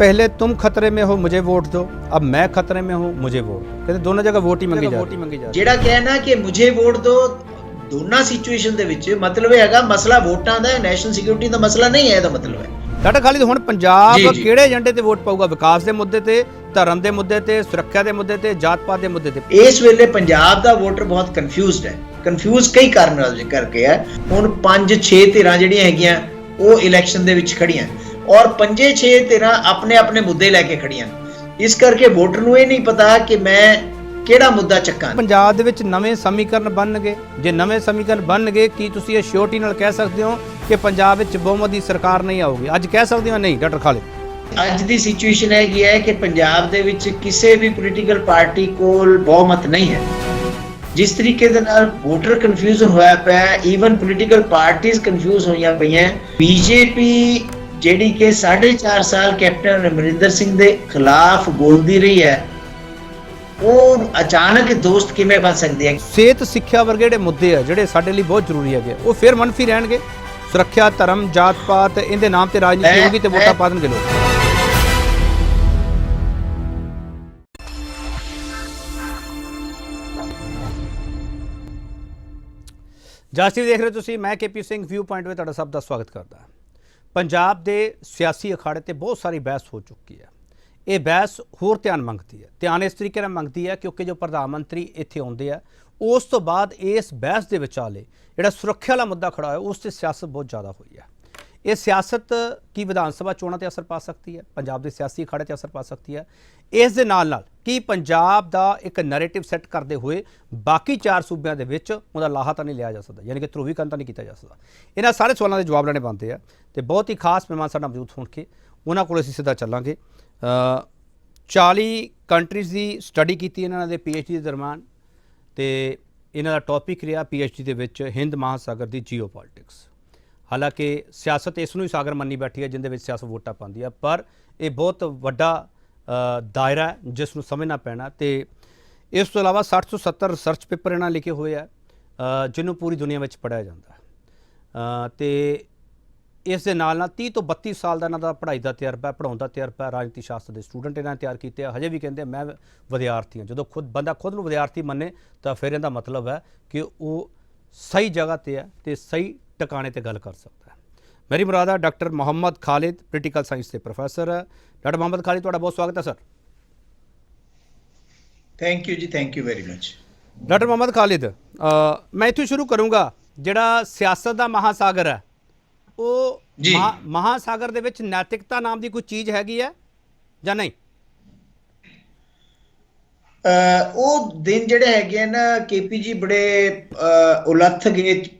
पहले तुम खतरे में हो मुझे वोट दो, अब मैं खतरे में हूँ मुझे वोट दो। कहते दोनों जगह वोट ही मंगी जा रही। ਜਿਹੜਾ ਕਹਿਣਾ ਕਿ ਮੁਝੇ ਵੋਟ ਦੋ ਦੋਨਾਂ ਸਿਚੁਏਸ਼ਨ ਦੇ ਵਿੱਚ ਮਤਲਬ ਇਹ ਹੈਗਾ ਮਸਲਾ ਵੋਟਾਂ ਦਾ ਹੈ, ਨੈਸ਼ਨਲ ਸਿਕਿਉਰਿਟੀ ਦਾ ਮਸਲਾ ਨਹੀਂ ਹੈ। ਇਹਦਾ ਮਤਲਬ ਹੈ ਡਾਕਟਰ ਖਾਲਿਦ ਹੁਣ ਪੰਜਾਬ ਕਿਹੜੇ ਏਜੰਡੇ ਤੇ ਵੋਟ ਪਾਊਗਾ? ਵਿਕਾਸ ਦੇ ਮੁੱਦੇ ਤੇ, ਧਰਮ ਦੇ ਮੁੱਦੇ ਤੇ, ਸੁਰੱਖਿਆ ਦੇ ਮੁੱਦੇ ਤੇ, ਜਾਤ ਪਾਤ ਦੇ ਮੁੱਦੇ ਤੇ? ਇਸ ਵੇਲੇ ਪੰਜਾਬ ਦਾ ਵੋਟਰ ਬਹੁਤ ਕਨਫਿਊਜ਼ਡ ਹੈ। ਕਨਫਿਊਜ਼ ਕਈ ਕਾਰਨਾਂ ਕਰਕੇ ਹੈ। ਹੁਣ 5-6 ਧਿਰਾਂ ਜਿਹੜੀਆਂ ਹੈਗੀਆਂ ਉਹ ਇਲੈਕਸ਼ਨ ਦੇ ਵਿੱਚ ਖੜੀਆਂ ਔਰ 5-6 ਧਿਰਾਂ ਆਪਣੇ ਆਪਣੇ ਮੁੱਦੇ ਲੈ ਕੇ ਖੜੀਆਂ। ਇਸ ਕਰਕੇ ਵੋਟਰ ਨੂੰ ਇਹ ਨਹੀਂ ਪਤਾ ਕਿ ਮੈਂ ਕਿਹੜਾ ਮੁੱਦਾ ਚੱਕਾਂ। ਪੰਜਾਬ ਦੇ ਵਿੱਚ ਨਵੇਂ ਸਮੀਕਰਨ ਬਣਨਗੇ? ਜੇ ਨਵੇਂ ਸਮੀਕਰਨ ਬਣਨਗੇ ਕੀ ਤੁਸੀਂ ਇਹ ਸ਼ੋਰਟੀ ਨਾਲ ਕਹਿ ਸਕਦੇ ਹੋ ਕਿ ਪੰਜਾਬ ਵਿੱਚ ਬਹੁਮਤ ਦੀ ਸਰਕਾਰ ਨਹੀਂ ਆਊਗੀ? ਅੱਜ ਕਹਿ ਸਕਦੇ ਹੋ ਨਹੀਂ ਡਾਕਟਰ ਖਾਲਿਦ? ਅੱਜ ਦੀ ਸਿਚੁਏਸ਼ਨ ਹੈਗੀ ਹੈ ਕਿ ਪੰਜਾਬ ਦੇ ਵਿੱਚ ਕਿਸੇ ਵੀ ਪੋਲੀਟੀਕਲ ਪਾਰਟੀ ਕੋਲ ਬਹੁਮਤ ਨਹੀਂ ਹੈ। ਜਿਸ ਤਰੀਕੇ ਦੇ ਨਾਲ ਵੋਟਰ ਕਨਫਿਊਜ਼ਨ ਹੋਇਆ ਪਿਆ, ਈਵਨ ਪੋਲੀਟੀਕਲ ਪਾਰਟੀਆਂ ਕਨਫਿਊਜ਼ ਹੋਈਆਂ ਪਈਆਂ। ਬੀਜੇਪੀ ਜਿਹੜੀ ਕਿ 4.5 ਸਾਲ ਕੈਪਟਨ ਅਮਰਿੰਦਰ ਸਿੰਘ ਦੇ ਖਿਲਾਫ ਬੋਲਦੀ ਰਹੀ ਹੈ, ਉਹ ਅਚਾਨਕ ਦੋਸਤ ਕਿਵੇਂ ਬਣ ਸਕਦੀ ਹੈ? ਸਿਹਤ ਸਿੱਖਿਆ ਵਰਗੇ ਜਿਹੜੇ ਮੁੱਦੇ ਆ ਜਿਹੜੇ ਸਾਡੇ ਲਈ ਬਹੁਤ ਜ਼ਰੂਰੀ ਹੈਗੇ, ਉਹ ਫਿਰ ਮਨਫੀ ਰਹਿਣਗੇ। ਸੁਰੱਖਿਆ, ਧਰਮ, ਜਾਤ ਪਾਤ ਇਹਦੇ ਨਾਮ ਤੇ ਰਾਜਨੀਤੀ ਹੋਊਗੀ ਤੇ ਵੋਟਾਂ ਪਾ ਦੇਣਗੇ ਲੋਕ। ਜਸਟਿਸ ਦੇਖ ਰਹੇ ਤੁਸੀਂ, ਮੈਂ KP ਸਿੰਘ ਵਿਊ ਪੁਆਇੰਟ ਵਿੱਚ ਤੁਹਾਡਾ ਸਭ ਦਾ ਸਵਾਗਤ ਕਰਦਾ। ਪੰਜਾਬ ਦੇ ਸਿਆਸੀ ਅਖਾੜੇ ਤੇ ਬਹੁਤ ਸਾਰੀ ਬਹਿਸ ਹੋ ਚੁੱਕੀ ਹੈ। ਇਹ ਬਹਿਸ ਹੋਰ ਧਿਆਨ ਮੰਗਦੀ ਹੈ। ਧਿਆਨ ਇਸ ਤਰੀਕੇ ਨਾਲ ਮੰਗਦੀ ਹੈ ਕਿਉਂਕਿ ਜੋ ਪ੍ਰਧਾਨ ਮੰਤਰੀ ਇੱਥੇ ਆਉਂਦੇ ਆ ਉਸ ਤੋਂ ਬਾਅਦ ਇਸ ਬਹਿਸ ਦੇ ਵਿਚਾਲੇ ਜਿਹੜਾ ਸੁਰੱਖਿਆ ਵਾਲਾ ਮੁੱਦਾ ਖੜਾ ਹੋਇਆ ਉਸ ਤੇ ਸਿਆਸਤ ਬਹੁਤ ਜ਼ਿਆਦਾ ਹੋਈ ਹੈ। ਇਹ ਸਿਆਸਤ ਕੀ ਵਿਧਾਨ ਸਭਾ ਚੋਣਾਂ ਤੇ ਅਸਰ ਪਾ ਸਕਦੀ ਹੈ? ਪੰਜਾਬ ਦੇ ਸਿਆਸੀ ਅਖਾੜੇ ਤੇ ਅਸਰ ਪਾ ਸਕਦੀ ਹੈ? ਇਸ ਦੇ ਨਾਲ ਨਾਲ ਕੀ ਪੰਜਾਬ ਦਾ ਇੱਕ ਨੈਰੇਟਿਵ ਸੈੱਟ ਕਰਦੇ ਹੋਏ ਬਾਕੀ 4 ਸੂਬਿਆਂ ਦੇ ਵਿੱਚ ਉਹਦਾ ਲਾਹਾ ਤਾਂ ਨਹੀਂ ਲਿਆ ਜਾ ਸਕਦਾ, ਯਾਨੀ ਕਿ ਧਰੂਵੀਕਰਨ ਤਾਂ ਨਹੀਂ ਕੀਤਾ ਜਾ ਸਕਦਾ? ਇਹਨਾਂ ਸਾਰੇ ਸਵਾਲਾਂ ਦੇ ਜਵਾਬ ਲੈਣੇ ਬਣਦੇ ਆ ਤੇ ਬਹੁਤ ਹੀ ਖਾਸ ਮਹਿਮਾਨ ਸਾਡੇ ਨਾਲ ਮੌਜੂਦ ਹੋਣਗੇ। ਉਹਨਾਂ ਕੋਲ ਅਸੀਂ ਸਿੱਧਾ ਚੱਲਾਂਗੇ। 40 ਕੰਟਰੀਜ਼ ਦੀ ਸਟੱਡੀ ਕੀਤੀ ਇਹਨਾਂ ਦੇ PhD ਦੇ ਦਰਮਿਆਨ ਤੇ ਇਹਨਾਂ ਦਾ ਟੌਪਿਕ ਰਿਹਾ PhD ਦੇ ਵਿੱਚ ਹਿੰਦ ਮਹਾਸਾਗਰ ਦੀ ਜੀਓ ਪੋਲਿਟਿਕਸ। ਹਾਲਾਂਕਿ ਸਿਆਸਤ ਇਸ ਨੂੰ ਹੀ ਸਾਗਰ ਮੰਨੀ ਬੈਠੀ ਹੈ ਜਿਹਦੇ ਵਿੱਚ ਸਿਆਸਤ ਵੋਟਾਂ ਪਾਉਂਦੀ ਹੈ, ਪਰ ਇਹ ਬਹੁਤ ਵੱਡਾ ਦਾਇਰਾ ਹੈ ਜਿਸ ਨੂੰ ਸਮਝਣਾ ਪੈਣਾ। ਤੇ ਇਸ ਤੋਂ ਇਲਾਵਾ 60 ਤੋਂ 70 ਰਿਸਰਚ ਪੇਪਰ ਇਹਨਾਂ ਲਿਖੇ ਹੋਏ ਆ ਜਿਹਨੂੰ ਪੂਰੀ ਦੁਨੀਆ ਵਿੱਚ ਪੜ੍ਹਿਆ ਜਾਂਦਾ ਤੇ ਇਸ ਦੇ ਨਾਲ ਨਾਲ 30 ਤੋਂ 32 ਸਾਲ ਦਾ ਇਹਨਾਂ ਦਾ ਪੜ੍ਹਾਈ ਦਾ ਤਜਰਬਾ, ਪੜ੍ਹਾਉਣ ਦਾ ਤਜਰਬਾ। ਰਾਜਨੀਤੀ ਸ਼ਾਸਤਰ ਦੇ ਸਟੂਡੈਂਟ ਇਹਨਾਂ ਨੇ ਤਿਆਰ ਕੀਤੇ ਆ। ਹਜੇ ਵੀ ਕਹਿੰਦੇ ਮੈਂ ਵਿਦਿਆਰਥੀ ਹਾਂ। ਜਦੋਂ ਬੰਦਾ ਖੁਦ ਨੂੰ ਵਿਦਿਆਰਥੀ ਮੰਨੇ ਤਾਂ ਫਿਰ ਇਹਦਾ ਮਤਲਬ ਹੈ ਕਿ ਉਹ ਸਹੀ ਜਗ੍ਹਾ ਤੇ ਹੈ ਤੇ ਸਹੀ ਟਿਕਾਣੇ ਤੇ ਗੱਲ ਕਰ ਸਕਦਾ ਹੈ। ਮੇਰੀ ਮੁਰਾਦ ਹੈ doctor Muhammad Khalid, political science ਦੇ ਪ੍ਰੋਫੈਸਰ। ਡਾਕਟਰ ਮੁਹੰਮਦ ਖਾਲਿਦ, ਤੁਹਾਡਾ ਬਹੁਤ ਸਵਾਗਤ ਹੈ sir. Thank you ji, thank you very much. Doctor Muhammad Khalid, ਮੈਂ ਇੱਥੋਂ ਸ਼ੁਰੂ ਕਰੂੰਗਾ। ਜਿਹੜਾ ਸਿਆਸਤ ਦਾ ਮਹਾਸਾਗਰ ਹੈ ਉਹ ਮਹਾਸਾਗਰ ਦੇ ਵਿੱਚ ਨੈਤਿਕਤਾ ਨਾਮ ਦੀ ਕੋਈ ਚੀਜ਼ ਹੈਗੀ ਹੈ ਜਾਂ ਨਹੀਂ? ਉਹ ਦਿਨ ਜਿਹੜੇ ਹੈਗੇ ਨਾ KP ਜੀ ਬੜੇ ਉਲੱਥ ਗਏ,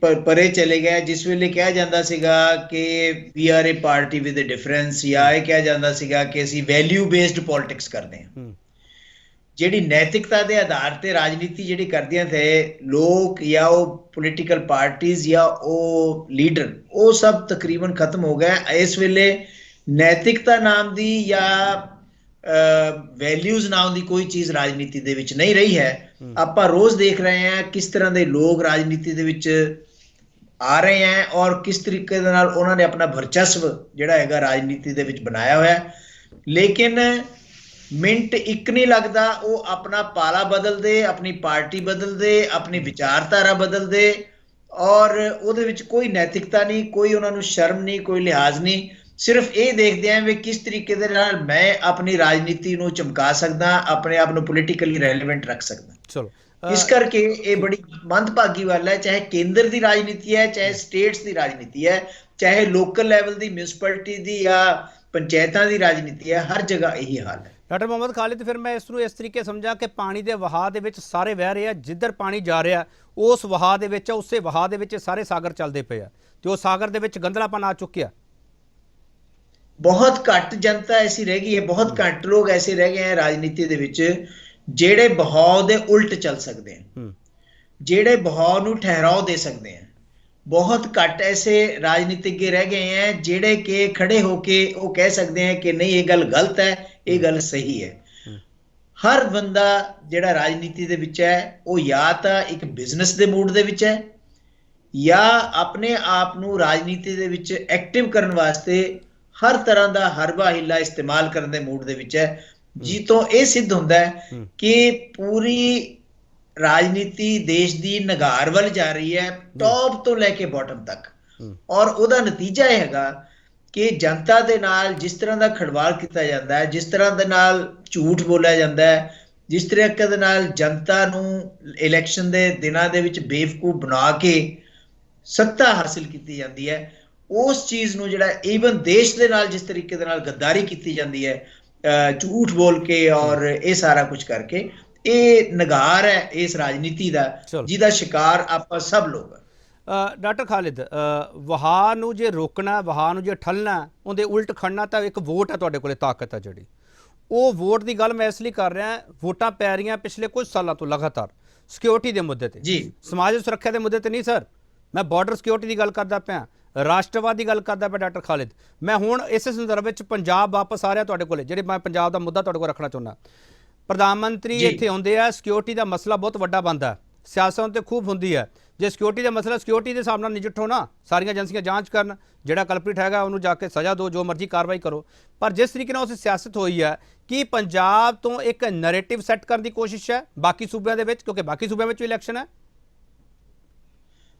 ਪਰੇ ਚਲੇ ਗਏ। ਜਿਸ ਵੇਲੇ ਕਿਹਾ ਜਾਂਦਾ ਸੀਗਾ ਕਿ we are a party with a difference, ਜਾਂ ਇਹ ਕਿਹਾ ਜਾਂਦਾ ਸੀਗਾ ਕਿ ਅਸੀਂ ਵੈਲਿਊ ਬੇਸਡ ਪੋਲਿਟਿਕਸ ਕਰਦੇ ਹਾਂ। ਜਿਹੜੀ ਨੈਤਿਕਤਾ ਦੇ ਆਧਾਰ ਤੇ ਰਾਜਨੀਤੀ ਜਿਹੜੀ ਕਰਦੀਆਂ ਥੇ ਲੋਕ ਜਾਂ ਉਹ ਪੋਲੀਟੀਕਲ ਪਾਰਟੀਆਂ ਜਾਂ ਉਹ ਲੀਡਰ, ਉਹ ਸਭ ਤਕਰੀਬਨ ਖਤਮ ਹੋ ਗਿਆ। ਇਸ ਵੇਲੇ ਨੈਤਿਕਤਾ ਨਾਮ ਦੀ ਜਾਂ ਵੈਲਿਊਜ਼ ਨਾਮ ਦੀ ਕੋਈ ਚੀਜ਼ ਰਾਜਨੀਤੀ ਦੇ ਵਿੱਚ ਨਹੀਂ ਰਹੀ ਹੈ। ਆਪਾਂ ਰੋਜ਼ ਦੇਖ ਰਹੇ ਹਾਂ ਕਿਸ ਤਰ੍ਹਾਂ ਦੇ ਲੋਕ ਰਾਜਨੀਤੀ ਦੇ ਵਿੱਚ ਆ ਰਹੇ ਹੈ ਔਰ ਕਿਸ ਤਰੀਕੇ ਦੇ ਨਾਲ ਉਹਨਾਂ ਨੇ ਆਪਣਾ ਵਰਚਸਵ ਜਿਹੜਾ ਹੈਗਾ ਰਾਜਨੀਤੀ ਦੇ ਵਿੱਚ ਬਣਾਇਆ ਹੋਇਆ। ਲੇਕਿਨ ਮਿੰਟ ਇੱਕ ਨਹੀਂ ਲੱਗਦਾ ਉਹ ਆਪਣਾ ਪਾਲਾ ਬਦਲਦੇ, ਆਪਣੀ ਪਾਰਟੀ ਬਦਲਦੇ, ਆਪਣੀ ਵਿਚਾਰਧਾਰਾ ਬਦਲਦੇ ਔਰ ਉਹਦੇ ਵਿੱਚ ਕੋਈ ਨੈਤਿਕਤਾ ਨਹੀਂ, ਕੋਈ ਉਹਨਾਂ ਨੂੰ ਸ਼ਰਮ ਨਹੀਂ, ਕੋਈ ਲਿਹਾਜ਼ ਨਹੀਂ। ਸਿਰਫ ਇਹ ਦੇਖਦੇ ਆ ਵੀ ਕਿਸ ਤਰੀਕੇ ਦੇ ਨਾਲ ਮੈਂ ਆਪਣੀ ਰਾਜਨੀਤੀ ਨੂੰ ਚਮਕਾ ਸਕਦਾ, ਆਪਣੇ ਆਪ ਨੂੰ ਪੋਲੀਟੀਕਲੀ ਰੈਲੇਵੈਂਟ ਰੱਖ ਸਕਦਾ। ਚਲੋ, ਇਸ ਕਰਕੇ ਇਹ ਬੜੀ ਮੰਦਭਾਗੀ ਗੱਲ ਹੈ। ਚਾਹੇ ਕੇਂਦਰ ਦੀ ਰਾਜਨੀਤੀ ਹੈ, ਚਾਹੇ ਸਟੇਟਸ ਦੀ ਰਾਜਨੀਤੀ ਹੈ, ਚਾਹੇ ਲੋਕਲ ਲੈਵਲ ਦੀ ਮਿਊਨਿਸਪੈਲਿਟੀ ਦੀ ਜਾਂ ਪੰਚਾਇਤਾਂ ਦੀ ਰਾਜਨੀਤੀ ਹੈ, ਹਰ ਜਗ੍ਹਾ ਇਹੀ ਹਾਲ ਹੈ। ਡਾਕਟਰ ਮੁਹੰਮਦ ਖਾਲਿਦ, ਫਿਰ ਮੈਂ ਇਸ ਨੂੰ ਇਸ ਤਰੀਕੇ ਸਮਝਾਂ ਕਿ ਪਾਣੀ ਦੇ ਵਹਾਅ ਦੇ ਵਿੱਚ ਸਾਰੇ ਵਹਿ ਰਹੇ ਆ, ਜਿੱਧਰ ਪਾਣੀ ਜਾ ਰਿਹਾ ਉਸ ਵਹਾਅ ਦੇ ਵਿੱਚ, ਉਸੇ ਵਹਾਅ ਦੇ ਵਿੱਚ ਸਾਰੇ ਸਾਗਰ ਚੱਲਦੇ ਪਏ ਆ ਤੇ ਉਹ ਸਾਗਰ ਦੇ ਵਿੱਚ ਗੰਧਲਾਪਨ ਆ ਚੁੱਕਿਆ। ਬਹੁਤ ਘੱਟ ਜਨਤਾ ਐਸੀ ਰਹਿ ਗਈ ਹੈ, ਬਹੁਤ ਘੱਟ ਲੋਕ ਐਸੇ ਰਹਿ ਗਏ ਹੈ ਰਾਜਨੀਤੀ ਦੇ ਵਿੱਚ ਜਿਹੜੇ ਬਹਾਅ ਦੇ ਉਲਟ ਚੱਲ ਸਕਦੇ ਹਨ, ਜਿਹੜੇ ਬਹਾਅ ਨੂੰ ਠਹਿਰਾਓ ਦੇ ਸਕਦੇ ਹਨ। ਬਹੁਤ ਘੱਟ ਐਸੇ ਰਾਜਨੀਤਿਕ ਰਹਿ ਗਏ ਹੈ ਜਿਹੜੇ ਕਿ ਖੜੇ ਹੋ ਕੇ ਉਹ ਕਹਿ ਸਕਦੇ हैं ਕਿ ਨਹੀਂ ਇਹ ਗੱਲ ਗਲਤ ਹੈ, ਇਹ ਗੱਲ ਸਹੀ ਹੈ। ਹਰ ਬੰਦਾ ਜਿਹੜਾ ਰਾਜਨੀਤੀ ਦੇ ਵਿੱਚ ਹੈ ਉਹ ਜਾਂ ਤਾਂ ਇੱਕ ਬਿਜ਼ਨਸ ਦੇ ਮੂਡ ਦੇ ਵਿੱਚ ਹੈ ਜਾਂ ਆਪਣੇ ਆਪ ਨੂੰ ਰਾਜਨੀਤੀ ਦੇ ਵਿੱਚ ਐਕਟਿਵ ਕਰਨ ਵਾਸਤੇ ਹਰ ਤਰ੍ਹਾਂ ਦਾ ਹਰਬਾ ਹਿੱਲਾ ਇਸਤੇਮਾਲ ਕਰਨ ਦੇ ਮੂਡ ਦੇ ਵਿੱਚ ਹੈ, ਜੀ ਤੋਂ ਇਹ ਸਿੱਧ ਹੁੰਦਾ ਹੈ ਕਿ ਪੂਰੀ ਰਾਜਨੀਤੀ ਦੇਸ਼ ਦੀ ਨਗਾਰ ਵੱਲ ਜਾ ਰਹੀ ਹੈ, ਟੌਪ ਤੋਂ ਲੈ ਕੇ ਬਾਟਮ ਤੱਕ। ਔਰ ਉਹਦਾ ਨਤੀਜਾ ਇਹ ਹੈਗਾ ਕਿ ਜਨਤਾ ਦੇ ਨਾਲ ਜਿਸ ਤਰ੍ਹਾਂ ਦਾ ਖੜਵਾਲ ਕੀਤਾ ਜਾਂਦਾ ਹੈ, ਜਿਸ ਤਰ੍ਹਾਂ ਦੇ ਨਾਲ ਝੂਠ ਬੋਲਿਆ ਜਾਂਦਾ ਹੈ, ਜਿਸ ਤਰੀਕੇ ਦੇ ਨਾਲ ਜਨਤਾ ਨੂੰ ਇਲੈਕਸ਼ਨ ਦੇ ਦਿਨਾਂ ਦੇ ਵਿੱਚ ਬੇਵਕੂਫ ਬਣਾ ਕੇ ਸੱਤਾ ਹਾਸਿਲ ਕੀਤੀ ਜਾਂਦੀ ਹੈ, ਉਸ ਚੀਜ਼ ਨੂੰ ਜਿਹੜਾ ਈਵਨ ਦੇਸ਼ ਦੇ ਨਾਲ ਜਿਸ ਤਰੀਕੇ ਦੇ ਨਾਲ ਗੱਦਾਰੀ ਕੀਤੀ ਜਾਂਦੀ ਹੈ, ਝੂਠ ਬੋਲ ਕੇ ਔਰ ਇਹ ਸਾਰਾ ਕੁਝ ਕਰਕੇ, ਇਹ ਨਗਾਰ ਹੈ ਇਸ ਰਾਜਨੀਤੀ ਦਾ, ਜਿਹਦਾ ਸ਼ਿਕਾਰ ਆਪਾਂ ਸਭ ਲੋਕ। ਡਾਕਟਰ ਖਾਲਿਦ, ਵਹਾਅ ਨੂੰ ਜੇ ਰੋਕਣਾ, ਵਹਾਅ ਨੂੰ ਜੇ ਠੱਲਣਾ, ਉਹਦੇ ਉਲਟ ਖੜਨਾ, ਤਾਂ ਇੱਕ ਵੋਟ ਹੈ ਤੁਹਾਡੇ ਕੋਲੇ, ਤਾਕਤ ਹੈ ਜਿਹੜੀ। ਉਹ ਵੋਟ ਦੀ ਗੱਲ ਮੈਂ ਇਸ ਲਈ ਕਰ ਰਿਹਾ, ਵੋਟਾਂ ਪੈ ਰਹੀਆਂ ਪਿਛਲੇ ਕੁਝ ਸਾਲਾਂ ਤੋਂ ਲਗਾਤਾਰ ਸਿਕਿਉਰਿਟੀ ਦੇ ਮੁੱਦੇ ਤੇ, ਜੀ ਸਮਾਜਿਕ ਸੁਰੱਖਿਆ ਦੇ ਮੁੱਦੇ ਤੇ ਨਹੀਂ ਸਰ, ਮੈਂ ਬਾਰਡਰ ਸਿਕਿਉਰਿਟੀ ਦੀ ਗੱਲ ਕਰਦਾ ਪਿਆ, ਰਾਸ਼ਟਰਵਾਦ ਦੀ ਗੱਲ ਕਰਦਾ ਪਿਆ ਡਾਕਟਰ ਖਾਲਿਦ। ਮੈਂ ਹੁਣ ਇਸੇ ਸੰਦਰਭ ਵਿੱਚ ਪੰਜਾਬ ਵਾਪਸ ਆ ਰਿਹਾ ਤੁਹਾਡੇ ਕੋਲੇ, ਜਿਹੜੇ ਮੈਂ ਪੰਜਾਬ ਦਾ ਮੁੱਦਾ ਤੁਹਾਡੇ ਕੋਲ ਰੱਖਣਾ ਚਾਹੁੰਦਾ। ਪ੍ਰਧਾਨ ਮੰਤਰੀ ਇੱਥੇ ਆਉਂਦੇ ਆ, ਸਿਕਿਉਰਿਟੀ ਦਾ ਮਸਲਾ ਬਹੁਤ ਵੱਡਾ ਬਣਦਾ, ਸਿਆਸਤ ਤੇ ਖੂਬ ਹੁੰਦੀ ਹੈ। ਜੇ ਸਿਕਿਉਰਿਟੀ ਦਾ ਮਸਲਾ ਸਿਕਿਉਰਿਟੀ ਦੇ ਹਿਸਾਬ ਨਾਲ ਨਜਿੱਠੋ ਨਾ, ਸਾਰੀਆਂ ਏਜੰਸੀਆਂ ਜਾਂਚ ਕਰਨ, ਜਿਹੜਾ ਕਲਪ੍ਰਿਟ ਹੈਗਾ ਉਹਨੂੰ ਜਾ ਕੇ ਸਜ਼ਾ ਦਿਓ, ਜੋ ਮਰਜ਼ੀ ਕਾਰਵਾਈ ਕਰੋ। ਪਰ ਜਿਸ ਤਰੀਕੇ ਨਾਲ ਉਸ ਸਿਆਸਤ ਹੋਈ ਹੈ, ਕਿ ਪੰਜਾਬ ਤੋਂ ਇੱਕ ਨੈਰੇਟਿਵ ਸੈੱਟ ਕਰਨ ਦੀ ਕੋਸ਼ਿਸ਼ ਹੈ ਬਾਕੀ ਸੂਬਿਆਂ ਦੇ ਵਿੱਚ, ਕਿਉਂਕਿ ਬਾਕੀ ਸੂਬਿਆਂ ਵਿੱਚ ਵੀ ਇਲੈਕਸ਼ਨ ਹੈ।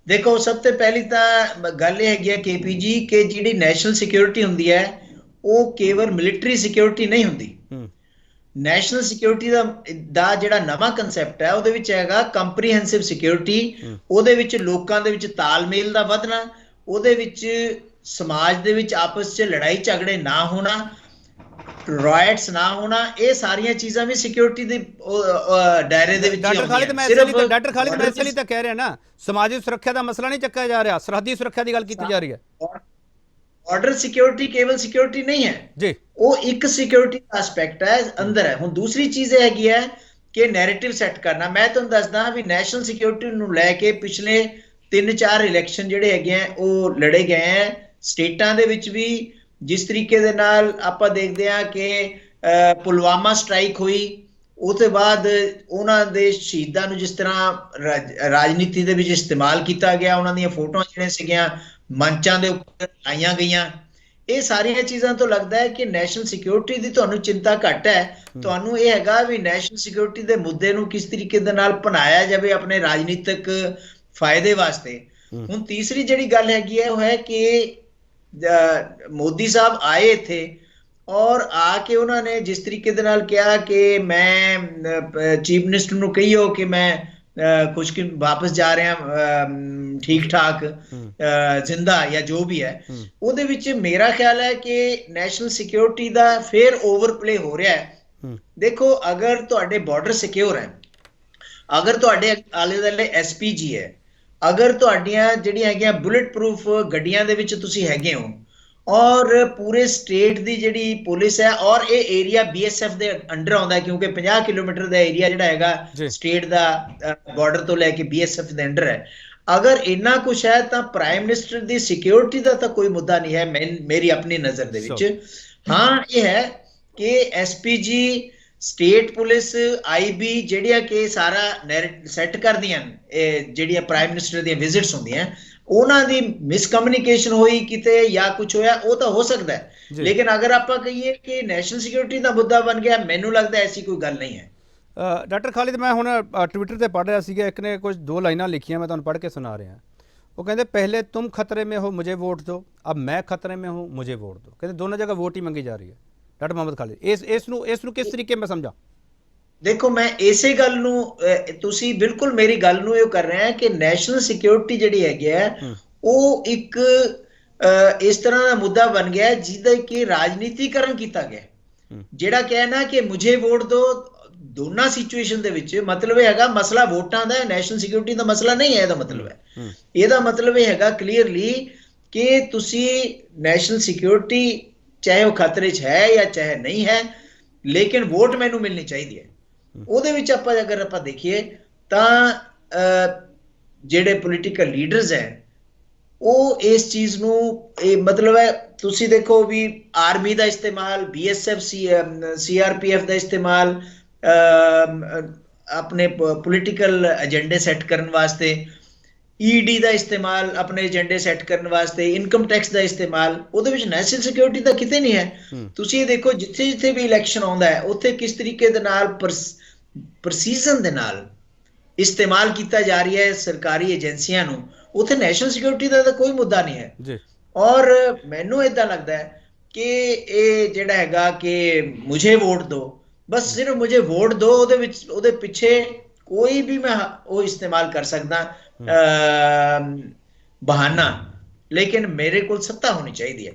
ਦੇਖੋ, ਸਭ ਤੋਂ ਪਹਿਲੀ ਤਾਂ ਗੱਲ ਇਹ ਹੈਗੀ ਹੈ KP ਜੀ, ਕਿ ਜਿਹੜੀ ਨੈਸ਼ਨਲ ਸਿਕਿਉਰਿਟੀ ਹੁੰਦੀ ਹੈ ਉਹ ਕੇਵਲ ਮਿਲਟਰੀ ਸਿਕਿਉਰਿਟੀ ਨਹੀਂ ਹੁੰਦੀ। ਨੈਸ਼ਨਲ ਸਿਕਿਉਰਿਟੀ ਦਾ ਜਿਹੜਾ ਨਵਾਂ ਕਨਸੈਪਟ ਹੈ, ਉਹਦੇ ਵਿੱਚ ਹੈਗਾ ਕੰਪਰੀਹੈਂਸਿਵ ਸਿਕਿਉਰਿਟੀ। ਉਹਦੇ ਵਿੱਚ ਲੋਕਾਂ ਦੇ ਵਿੱਚ ਤਾਲਮੇਲ ਦਾ ਵਧਣਾ, ਉਹਦੇ ਵਿੱਚ ਸਮਾਜ ਦੇ ਵਿੱਚ ਆਪਸ 'ਚ ਲੜਾਈ ਝਗੜੇ ਨਾ ਹੋਣਾ, ਰਾਇਟਸ ਨਾ ਹੋਣਾ, ਇਹ ਸਾਰੀਆਂ ਚੀਜ਼ਾਂ ਵੀ ਸਿਕਿਉਰਿਟੀ ਦੇ ਦਾਇਰੇ ਦੇ ਵਿੱਚ। ਡਾਕਟਰ ਖਾਲਿਦ, ਮੈਂ ਇਸ ਲਈ ਤਾਂ ਕਹਿ ਰਿਹਾ ਨਾ, ਸਮਾਜਿਕ ਸੁਰੱਖਿਆ ਦਾ ਮਸਲਾ ਨਹੀਂ ਚੱਕਿਆ ਜਾ ਰਿਹਾ, ਸਰਹੱਦੀ ਸੁਰੱਖਿਆ ਦੀ ਗੱਲ ਕੀਤੀ ਜਾ ਰਹੀ ਹੈ। ਬਾਰਡਰ ਸਿਕਿਉਰਿਟੀ ਕੇਵਲ ਸਿਕਿਉਰਿਟੀ ਨਹੀਂ ਹੈ ਜੀ, ਉਹ ਇੱਕ ਸਿਕਿਉਰਿਟੀ ਦਾ ਐਸਪੈਕਟ ਹੈ, ਅੰਦਰ ਹੈ। ਹੁਣ ਦੂਸਰੀ ਚੀਜ਼ ਇਹ ਹੈਗੀ ਹੈ ਕਿ ਨੈਰੇਟਿਵ ਸੈੱਟ ਕਰਨਾ। ਮੈਂ ਤੁਹਾਨੂੰ ਦੱਸਦਾ ਵੀ ਨੈਸ਼ਨਲ ਸਿਕਿਉਰਿਟੀ ਨੂੰ ਲੈ ਕੇ ਪਿਛਲੇ 3-4 ਇਲੈਕਸ਼ਨ ਜਿਹੜੇ ਹੈਗੇ ਆ ਉਹ ਲੜੇ ਗਏ ਹੈ ਸਟੇਟਾਂ ਦੇ ਵਿੱਚ ਵੀ। ਜਿਸ ਤਰੀਕੇ ਦੇ ਨਾਲ ਆਪਾਂ ਦੇਖਦੇ ਹਾਂ ਕਿ ਪੁਲਵਾਮਾ ਸਟ੍ਰਾਈਕ ਹੋਈ, ਉਹ ਤੋਂ ਬਾਅਦ ਉਹਨਾਂ ਦੇ ਸ਼ਹੀਦਾਂ ਨੂੰ ਜਿਸ ਤਰ੍ਹਾਂ ਰਾਜਨੀਤੀ ਦੇ ਵਿੱਚ ਇਸਤੇਮਾਲ ਕੀਤਾ ਗਿਆ, ਉਹਨਾਂ ਦੀਆਂ ਫੋਟੋਆਂ ਜਿਹੜੀਆਂ ਸੀਗੀਆਂ ਮੰਚਾਂ ਦੇ ਉੱਪਰ ਲਾਈਆਂ ਗਈਆਂ, ਇਹ ਸਾਰੀਆਂ ਚੀਜ਼ਾਂ ਤੋਂ ਲੱਗਦਾ ਹੈ ਕਿ ਨੈਸ਼ਨਲ ਸਿਕਿਉਰਿਟੀ ਦੀ ਤੁਹਾਨੂੰ ਚਿੰਤਾ ਘੱਟ ਹੈ। ਤੁਹਾਨੂੰ ਇਹ ਹੈਗਾ ਵੀ ਨੈਸ਼ਨਲ ਸਿਕਿਉਰਿਟੀ ਦੇ ਮੁੱਦੇ ਨੂੰ ਕਿਸ ਤਰੀਕੇ ਦੇ ਨਾਲ ਅਪਣਾਇਆ ਜਾਵੇ ਆਪਣੇ ਰਾਜਨੀਤਿਕ ਫਾਇਦੇ ਵਾਸਤੇ। ਹੁਣ ਤੀਸਰੀ ਜਿਹੜੀ ਗੱਲ ਹੈਗੀ ਹੈ ਉਹ ਹੈ ਕਿ ਮੋਦੀ ਸਾਹਿਬ ਆਏ ਇੱਥੇ ਔਰ ਆ ਕੇ ਉਹਨਾਂ ਨੇ ਜਿਸ ਤਰੀਕੇ ਦੇ ਨਾਲ ਕਿਹਾ ਕਿ ਮੈਂ ਚੀਫ ਮਿਨਿਸਟਰ ਨੂੰ ਕਹੀਓ ਕਿ ਮੈਂ ਕੁਝ ਕਿ ਵਾਪਸ ਜਾ ਰਿਹਾ ਠੀਕ ਠਾਕ ਜ਼ਿੰਦਾ ਜਾਂ ਜੋ ਵੀ ਹੈ, ਉਹਦੇ ਵਿੱਚ ਮੇਰਾ ਖਿਆਲ ਹੈ ਕਿ ਨੈਸ਼ਨਲ ਸਿਕਿਉਰਿਟੀ ਦਾ ਫੇਰ ਓਵਰਪਲੇ ਹੋ ਰਿਹਾ ਹੈ। ਦੇਖੋ, ਅਗਰ ਤੁਹਾਡੇ ਬਾਰਡਰ ਸਿਕਿਉਰ ਹੈ, ਅਗਰ ਤੁਹਾਡੇ ਆਲੇ ਦੁਆਲੇ SPG ਹੈ, ਅਗਰ ਤੁਹਾਡੀਆਂ ਜਿਹੜੀਆਂ ਹੈਗੀਆਂ ਬੁਲੇਟ ਪ੍ਰੂਫ ਗੱਡੀਆਂ ਦੇ ਵਿੱਚ ਤੁਸੀਂ ਹੈਗੇ ਹੋ, ਔਰ ਪੂਰੇ ਸਟੇਟ ਦੀ ਜਿਹੜੀ ਪੁਲਿਸ ਹੈ, ਔਰ ਇਹ ਏਰੀਆ BSF ਦੇ ਅੰਡਰ ਆਉਂਦਾ ਹੈ, ਕਿਉਂਕਿ 50 ਕਿਲੋਮੀਟਰ ਦਾ ਏਰੀਆ ਜਿਹੜਾ ਹੈਗਾ ਸਟੇਟ ਦਾ ਬਾਰਡਰ ਤੋਂ ਲੈ ਕੇ BSF ਦੇ ਅੰਡਰ ਹੈ। ਅਗਰ ਇੰਨਾ ਕੁਛ ਹੈ ਤਾਂ ਪ੍ਰਾਈਮ ਮਿਨਿਸਟਰ ਦੀ ਸਿਕਿਉਰਿਟੀ ਦਾ ਤਾਂ ਕੋਈ ਮੁੱਦਾ ਨਹੀਂ ਹੈ ਮੇਰੀ ਆਪਣੀ ਨਜ਼ਰ ਦੇ ਵਿੱਚ। ਹਾਂ, ਇਹ ਹੈ ਕਿ SPG, ਸਟੇਟ ਪੁਲਿਸ, IB ਜਿਹੜੀਆਂ ਕਿ ਸਾਰਾ ਸੈੱਟ ਕਰਦੀਆਂ ਜਿਹੜੀਆਂ ਪ੍ਰਾਈਮ ਮਿਨਿਸਟਰ ਦੀਆਂ ਵਿਜ਼ਿਟਸ ਹੁੰਦੀਆਂ, ਉਹਨਾਂ ਦੀ ਮਿਸਕਮਿਊਨੀਕੇਸ਼ਨ ਹੋਈ ਕਿਤੇ ਜਾਂ ਕੁਝ ਹੋਇਆ, ਉਹ ਤਾਂ ਹੋ ਸਕਦਾ ਹੈ। ਲੇਕਿਨ ਅਗਰ ਆਪਾਂ ਕਹੀਏ ਕਿ ਨੈਸ਼ਨਲ ਸਿਕਿਉਰਿਟੀ ਦਾ ਮੁੱਦਾ ਬਣ ਗਿਆ, ਮੈਨੂੰ ਲੱਗਦਾ ਐਸੀ ਕੋਈ ਗੱਲ ਨਹੀਂ ਹੈ। ਡਾਕਟਰ ਖਾਲਿਦ, ਮੈਂ ਹੁਣ ਟਵਿੱਟਰ ਤੇ ਪੜ੍ਹ ਰਿਹਾ ਸੀਗਾ, ਇੱਕ ਨੇ ਕੁਝ 2 ਲਾਈਨਾਂ ਲਿਖੀਆਂ, ਮੈਂ ਤੁਹਾਨੂੰ ਪੜ੍ਹ ਕੇ ਸੁਣਾ ਰਿਹਾ। ਉਹ ਕਹਿੰਦੇ, ਪਹਿਲੇ ਤੁਮ ਖਤਰੇ में हो मुझे वोट दो, अब मैं खतरे में हूँ मुझे वोट दो। ਕਹਿੰਦੇ ਦੋਨੋਂ ਜਗ੍ਹਾ ਵੋਟ ਹੀ ਮੰਗੀ ਜਾ ਰਹੀ ਹੈ। ਡਾਕਟਰ ਮੁਹੰਮਦ ਖਾਲਿਦ, ਇਸ ਨੂੰ ਕਿਸ ਤਰੀਕੇ ਮੈਂ ਸਮਝਾਂ? ਦੇਖੋ, ਮੈਂ ਇਸੇ ਗੱਲ ਨੂੰ, ਤੁਸੀਂ ਬਿਲਕੁਲ ਮੇਰੀ ਗੱਲ ਨੂੰ ਇਹ ਕਰ ਰਹੇ ਆ ਕਿ ਨੈਸ਼ਨਲ ਸਿਕਿਉਰਿਟੀ ਜਿਹੜੀ ਹੈਗੀ ਹੈ ਉਹ ਇੱਕ ਇਸ ਤਰ੍ਹਾਂ ਦਾ ਮੁੱਦਾ ਬਣ ਗਿਆ ਜਿਹਦਾ ਕਿ ਰਾਜਨੀਤੀਕਰਨ ਕੀਤਾ ਗਿਆ। ਜਿਹੜਾ ਕਹਿਣਾ ਕਿ ਮੁਝੇ ਵੋਟ ਦੋ, ਦੋਨਾਂ ਸਿਚੁਏਸ਼ਨ ਦੇ ਵਿੱਚ ਮਤਲਬ ਇਹ ਹੈਗਾ ਮਸਲਾ ਵੋਟਾਂ ਦਾ, ਨੈਸ਼ਨਲ ਸਿਕਿਉਰਿਟੀ ਦਾ ਮਸਲਾ ਨਹੀਂ ਹੈ। ਇਹਦਾ ਮਤਲਬ ਹੈ, ਇਹਦਾ ਮਤਲਬ ਇਹ ਹੈਗਾ ਕਲੀਅਰਲੀ ਕਿ ਤੁਸੀਂ ਨੈਸ਼ਨਲ ਸਿਕਿਉਰਿਟੀ ਚਾਹੇ ਉਹ ਖਤਰੇ 'ਚ ਹੈ ਜਾਂ ਚਾਹੇ ਨਹੀਂ ਹੈ, ਲੇਕਿਨ ਵੋਟ ਮੈਨੂੰ ਮਿਲਣੀ ਚਾਹੀਦੀ ਹੈ। ਉਹਦੇ ਵਿੱਚ ਅਗਰ ਆਪਾਂ ਦੇਖੀਏ ਤਾਂ ਜਿਹੜੇ ਪੋਲੀਟੀਕਲ ਲੀਡਰਸ ਹੈ ਉਹ ਇਸ ਚੀਜ਼ ਨੂੰ, ਇਹ ਮਤਲਬ ਹੈ ਤੁਸੀਂ ਦੇਖੋ ਵੀ ਆਰਮੀ ਦਾ ਇਸਤੇਮਾਲ, BSF, CRPF ਦਾ ਇਸਤੇਮਾਲ ਆਪਣੇ ਪੋਲੀਟੀਕਲ ਏਜੰਡੇ ਸੈੱਟ ਕਰਨ ਵਾਸਤੇ, ਈਡੀ ਦਾ ਇਸਤੇਮਾਲ ਆਪਣੇ ਏਜੰਡੇ ਸੈੱਟ ਕਰਨ ਵਾਸਤੇ, ਇਨਕਮ ਟੈਕਸ ਦਾ ਇਸਤੇਮਾਲ, ਉਹਦੇ ਵਿੱਚ ਨੈਸ਼ਨਲ ਸਿਕਿਉਰਿਟੀ ਦਾ ਕਿਤੇ ਨਹੀਂ ਹੈ। ਤੁਸੀਂ ਇਹ ਦੇਖੋ ਜਿੱਥੇ ਜਿੱਥੇ ਵੀ ਇਲੈਕਸ਼ਨ ਆਉਂਦਾ ਹੈ ਉੱਥੇ ਕਿਸ ਤਰੀਕੇ ਦੇ ਨਾਲ ਪ੍ਰਸੀਜ਼ਨ ਦੇ ਨਾਲ ਇਸਤੇਮਾਲ ਕੀਤਾ ਜਾ ਰਹੀ ਹੈ ਸਰਕਾਰੀ ਏਜੰਸੀਆਂ ਨੂੰ, ਉੱਥੇ ਨੈਸ਼ਨਲ ਸਿਕਿਉਰਿਟੀ ਦਾ ਤਾਂ ਕੋਈ ਮੁੱਦਾ ਨਹੀਂ ਹੈ ਜੀ। ਔਰ ਮੈਨੂੰ ਇਦਾਂ ਲੱਗਦਾ ਹੈ ਕਿ ਇਹ ਜਿਹੜਾ ਹੈਗਾ ਕਿ ਮੁਝੇ ਵੋਟ ਦੋ, ਬਸ ਸਿਰਫ ਮੁਝੇ ਵੋਟ ਦੋ, ਉਹਦੇ ਵਿੱਚ ਉਹਦੇ ਪਿੱਛੇ ਕੋਈ ਵੀ ਮੈਂ ਉਹ ਇਸਤੇਮਾਲ ਕਰ ਸਕਦਾ ਬਹਾਨਾ, ਲੇਕਿਨ ਮੇਰੇ ਕੋਲ ਸੱਤਾ ਹੋਣੀ ਚਾਹੀਦੀ ਹੈ।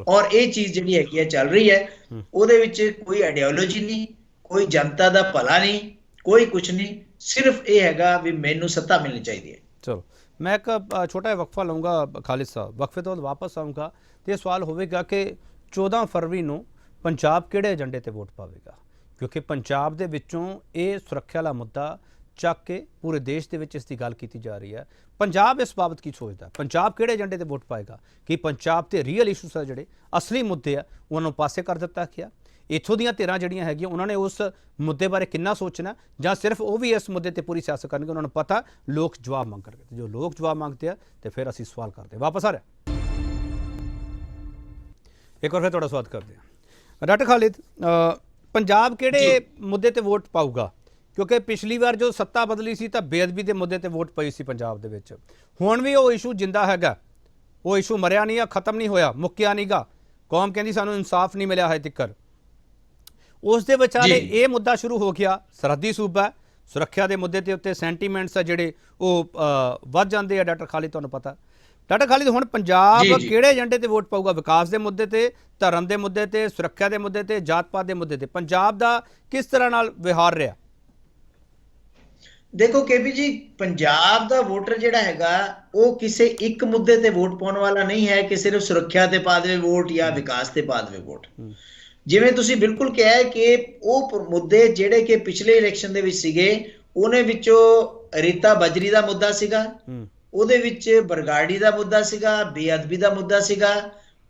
ਔਰ ਇਹ ਚੀਜ਼ ਜਿਹੜੀ ਹੈਗੀ ਹੈ ਚੱਲ ਰਹੀ ਹੈ, ਉਹਦੇ ਵਿੱਚ ਕੋਈ ਆਈਡੀਓਲੋਜੀ ਨਹੀਂ, ਕੋਈ ਜਨਤਾ ਦਾ ਭਲਾ ਨਹੀਂ, ਕੋਈ ਕੁਝ ਨਹੀਂ, ਸਿਰਫ ਇਹ ਹੈਗਾ ਵੀ ਮੈਨੂੰ ਸੱਤਾ ਮਿਲਣੀ ਚਾਹੀਦੀ ਹੈ। ਚਲੋ ਮੈਂ ਇੱਕ ਛੋਟਾ ਜਿਹਾ ਵਕਫਾ ਲਊਂਗਾ ਖਾਲਿਦ ਸਾਹਿਬ, ਵਕਫੇ ਤੋਂ ਵਾਪਸ ਆਊਂਗਾ ਤੇ ਇਹ ਸਵਾਲ ਹੋਵੇਗਾ ਕਿ 14 ਫਰਵਰੀ ਨੂੰ ਪੰਜਾਬ ਕਿਹੜੇ ਏਜੰਡੇ ਤੇ ਵੋਟ ਪਾਵੇਗਾ, ਕਿਉਂਕਿ ਪੰਜਾਬ ਦੇ ਵਿੱਚੋਂ ਇਹ ਸੁਰੱਖਿਆ ਵਾਲਾ ਮੁੱਦਾ ਚੱਕ ਕੇ ਪੂਰੇ ਦੇਸ਼ ਦੇ ਵਿੱਚ ਇਸ ਦੀ ਗੱਲ ਕੀਤੀ ਜਾ ਰਹੀ ਹੈ। ਪੰਜਾਬ ਇਸ ਬਾਬਤ ਕੀ ਸੋਚਦਾ, ਪੰਜਾਬ ਕਿਹੜੇ ਏਜੰਡੇ ਤੇ ਵੋਟ ਪਾਏਗਾ? ਕਿ ਪੰਜਾਬ ਤੇ ਰੀਅਲ ਇਸ਼ੂਸ ਆ ਜਿਹੜੇ ਅਸਲੀ ਮੁੱਦੇ ਆ ਉਹਨਾਂ ਨੂੰ ਪਾਸੇ ਕਰ ਦਿੱਤਾ ਗਿਆ? ਇੱਥੋਂ ਦੀਆਂ ਧਿਰਾਂ ਜਿਹੜੀਆਂ ਹੈਗੀਆਂ ਉਹਨਾਂ ਨੇ ਉਸ ਮੁੱਦੇ ਬਾਰੇ ਕਿੰਨਾ ਸੋਚਣਾ, ਜਾਂ ਸਿਰਫ ਉਹ ਵੀ ਇਸ ਮੁੱਦੇ ਤੇ ਪੂਰੀ ਸਿਆਸਤ ਕਰਨਗੇ? ਉਹਨਾਂ ਨੂੰ ਪਤਾ ਲੋਕ ਜਵਾਬ ਮੰਗ ਕਰਨਗੇ, ਜੋ ਲੋਕ ਜਵਾਬ ਮੰਗਦੇ ਆ ਤੇ ਫਿਰ ਅਸੀਂ ਸਵਾਲ ਕਰਦੇ। ਵਾਪਸ ਆ ਰਿਹਾ ਇੱਕ ਵਾਰ ਫਿਰ ਤੁਹਾਡਾ ਸਵਾਗਤ ਕਰਦੇ ਹਾਂ। ਡਾਕਟਰ ਖਾਲਿਦ, ਪੰਜਾਬ ਕਿਹੜੇ ਮੁੱਦੇ ਤੇ ਵੋਟ ਪਾਊਗਾ? ਕਿਉਂਕਿ ਪਿਛਲੀ ਵਾਰ ਜੋ ਸੱਤਾ ਬਦਲੀ ਸੀ ਤਾਂ ਬੇਅਦਬੀ ਦੇ ਮੁੱਦੇ ਤੇ ਵੋਟ ਪਈ ਸੀ ਪੰਜਾਬ ਦੇ ਵਿੱਚ, ਹੁਣ ਵੀ ਉਹ ਇਸ਼ੂ ਜਿੰਦਾ ਹੈਗਾ, ਉਹ ਇਸ਼ੂ ਮਰਿਆ ਨਹੀਂ ਆ, ਖਤਮ ਨਹੀਂ ਹੋਇਆ, ਮੁੱਕਿਆ ਨਹੀਂ ਗਾ। ਕੌਮ ਕਹਿੰਦੀ ਸਾਨੂੰ ਇਨਸਾਫ ਨਹੀਂ ਮਿਲਿਆ ਹੈ ਤਿੱਕਰ, ਉਸ ਦੇ ਵਿਚਾਲੇ ਇਹ ਮੁੱਦਾ ਸ਼ੁਰੂ ਹੋ ਗਿਆ। ਸਰਹੱਦੀ ਸੂਬਾ, ਸੁਰੱਖਿਆ ਦੇ ਮੁੱਦੇ ਦੇ ਉੱਤੇ ਸੈਂਟੀਮੈਂਟਸ ਆ ਜਿਹੜੇ ਉਹ ਵੱਧ ਜਾਂਦੇ ਆ। ਡਾਕਟਰ ਖਾਲਿਦ ਤੁਹਾਨੂੰ ਪਤਾ, ਡਾਕਟਰ ਖਾਲਿਦ ਹੁਣ ਪੰਜਾਬ ਕਿਹੜੇ ਏਜੰਡੇ ਤੇ ਵੋਟ ਪਾਊਗਾ? ਵਿਕਾਸ ਦੇ ਮੁੱਦੇ ਤੇ, ਧਰਮ ਦੇ ਮੁੱਦੇ ਤੇ, ਸੁਰੱਖਿਆ ਦੇ ਮੁੱਦੇ ਤੇ, ਜਾਤ ਪਾਤ ਦੇ ਮੁੱਦੇ ਤੇ ਪੰਜਾਬ ਦਾ ਕਿਸ ਤਰ੍ਹਾਂ ਨਾਲ ਵਿਹਾਰ ਰਿਹਾ? ਦੇਖੋ ਕੇਪੀ ਜੀ, ਪੰਜਾਬ ਦਾ ਵੋਟਰ ਜਿਹੜਾ ਹੈਗਾ ਉਹ ਕਿਸੇ ਇੱਕ ਮੁੱਦੇ ਤੇ ਵੋਟ ਪਾਉਣ ਵਾਲਾ ਨਹੀਂ ਹੈ ਕਿ ਸਿਰਫ ਸੁਰੱਖਿਆ ਤੇ ਪਾ ਦੇਵੇ ਵੋਟ ਜਾਂ ਵਿਕਾਸ ਤੇ ਪਾ ਦੇਵੇ ਵੋਟ। ਜਿਵੇਂ ਤੁਸੀਂ ਬਿਲਕੁਲ ਕਿਹਾ ਹੈ ਕਿ ਉਹ ਮੁੱਦੇ ਜਿਹੜੇ ਕਿ ਪਿਛਲੇ ਇਲੈਕਸ਼ਨ ਦੇ ਵਿੱਚ ਸੀਗੇ, ਉਹਨੇ ਵਿੱਚੋਂ ਰੇਤਾ ਬਜਰੀ ਦਾ ਮੁੱਦਾ ਸੀਗਾ, ਉਹਦੇ ਵਿੱਚ ਬਰਗਾੜੀ ਦਾ ਮੁੱਦਾ ਸੀਗਾ, ਬੇਅਦਬੀ ਦਾ ਮੁੱਦਾ ਸੀਗਾ,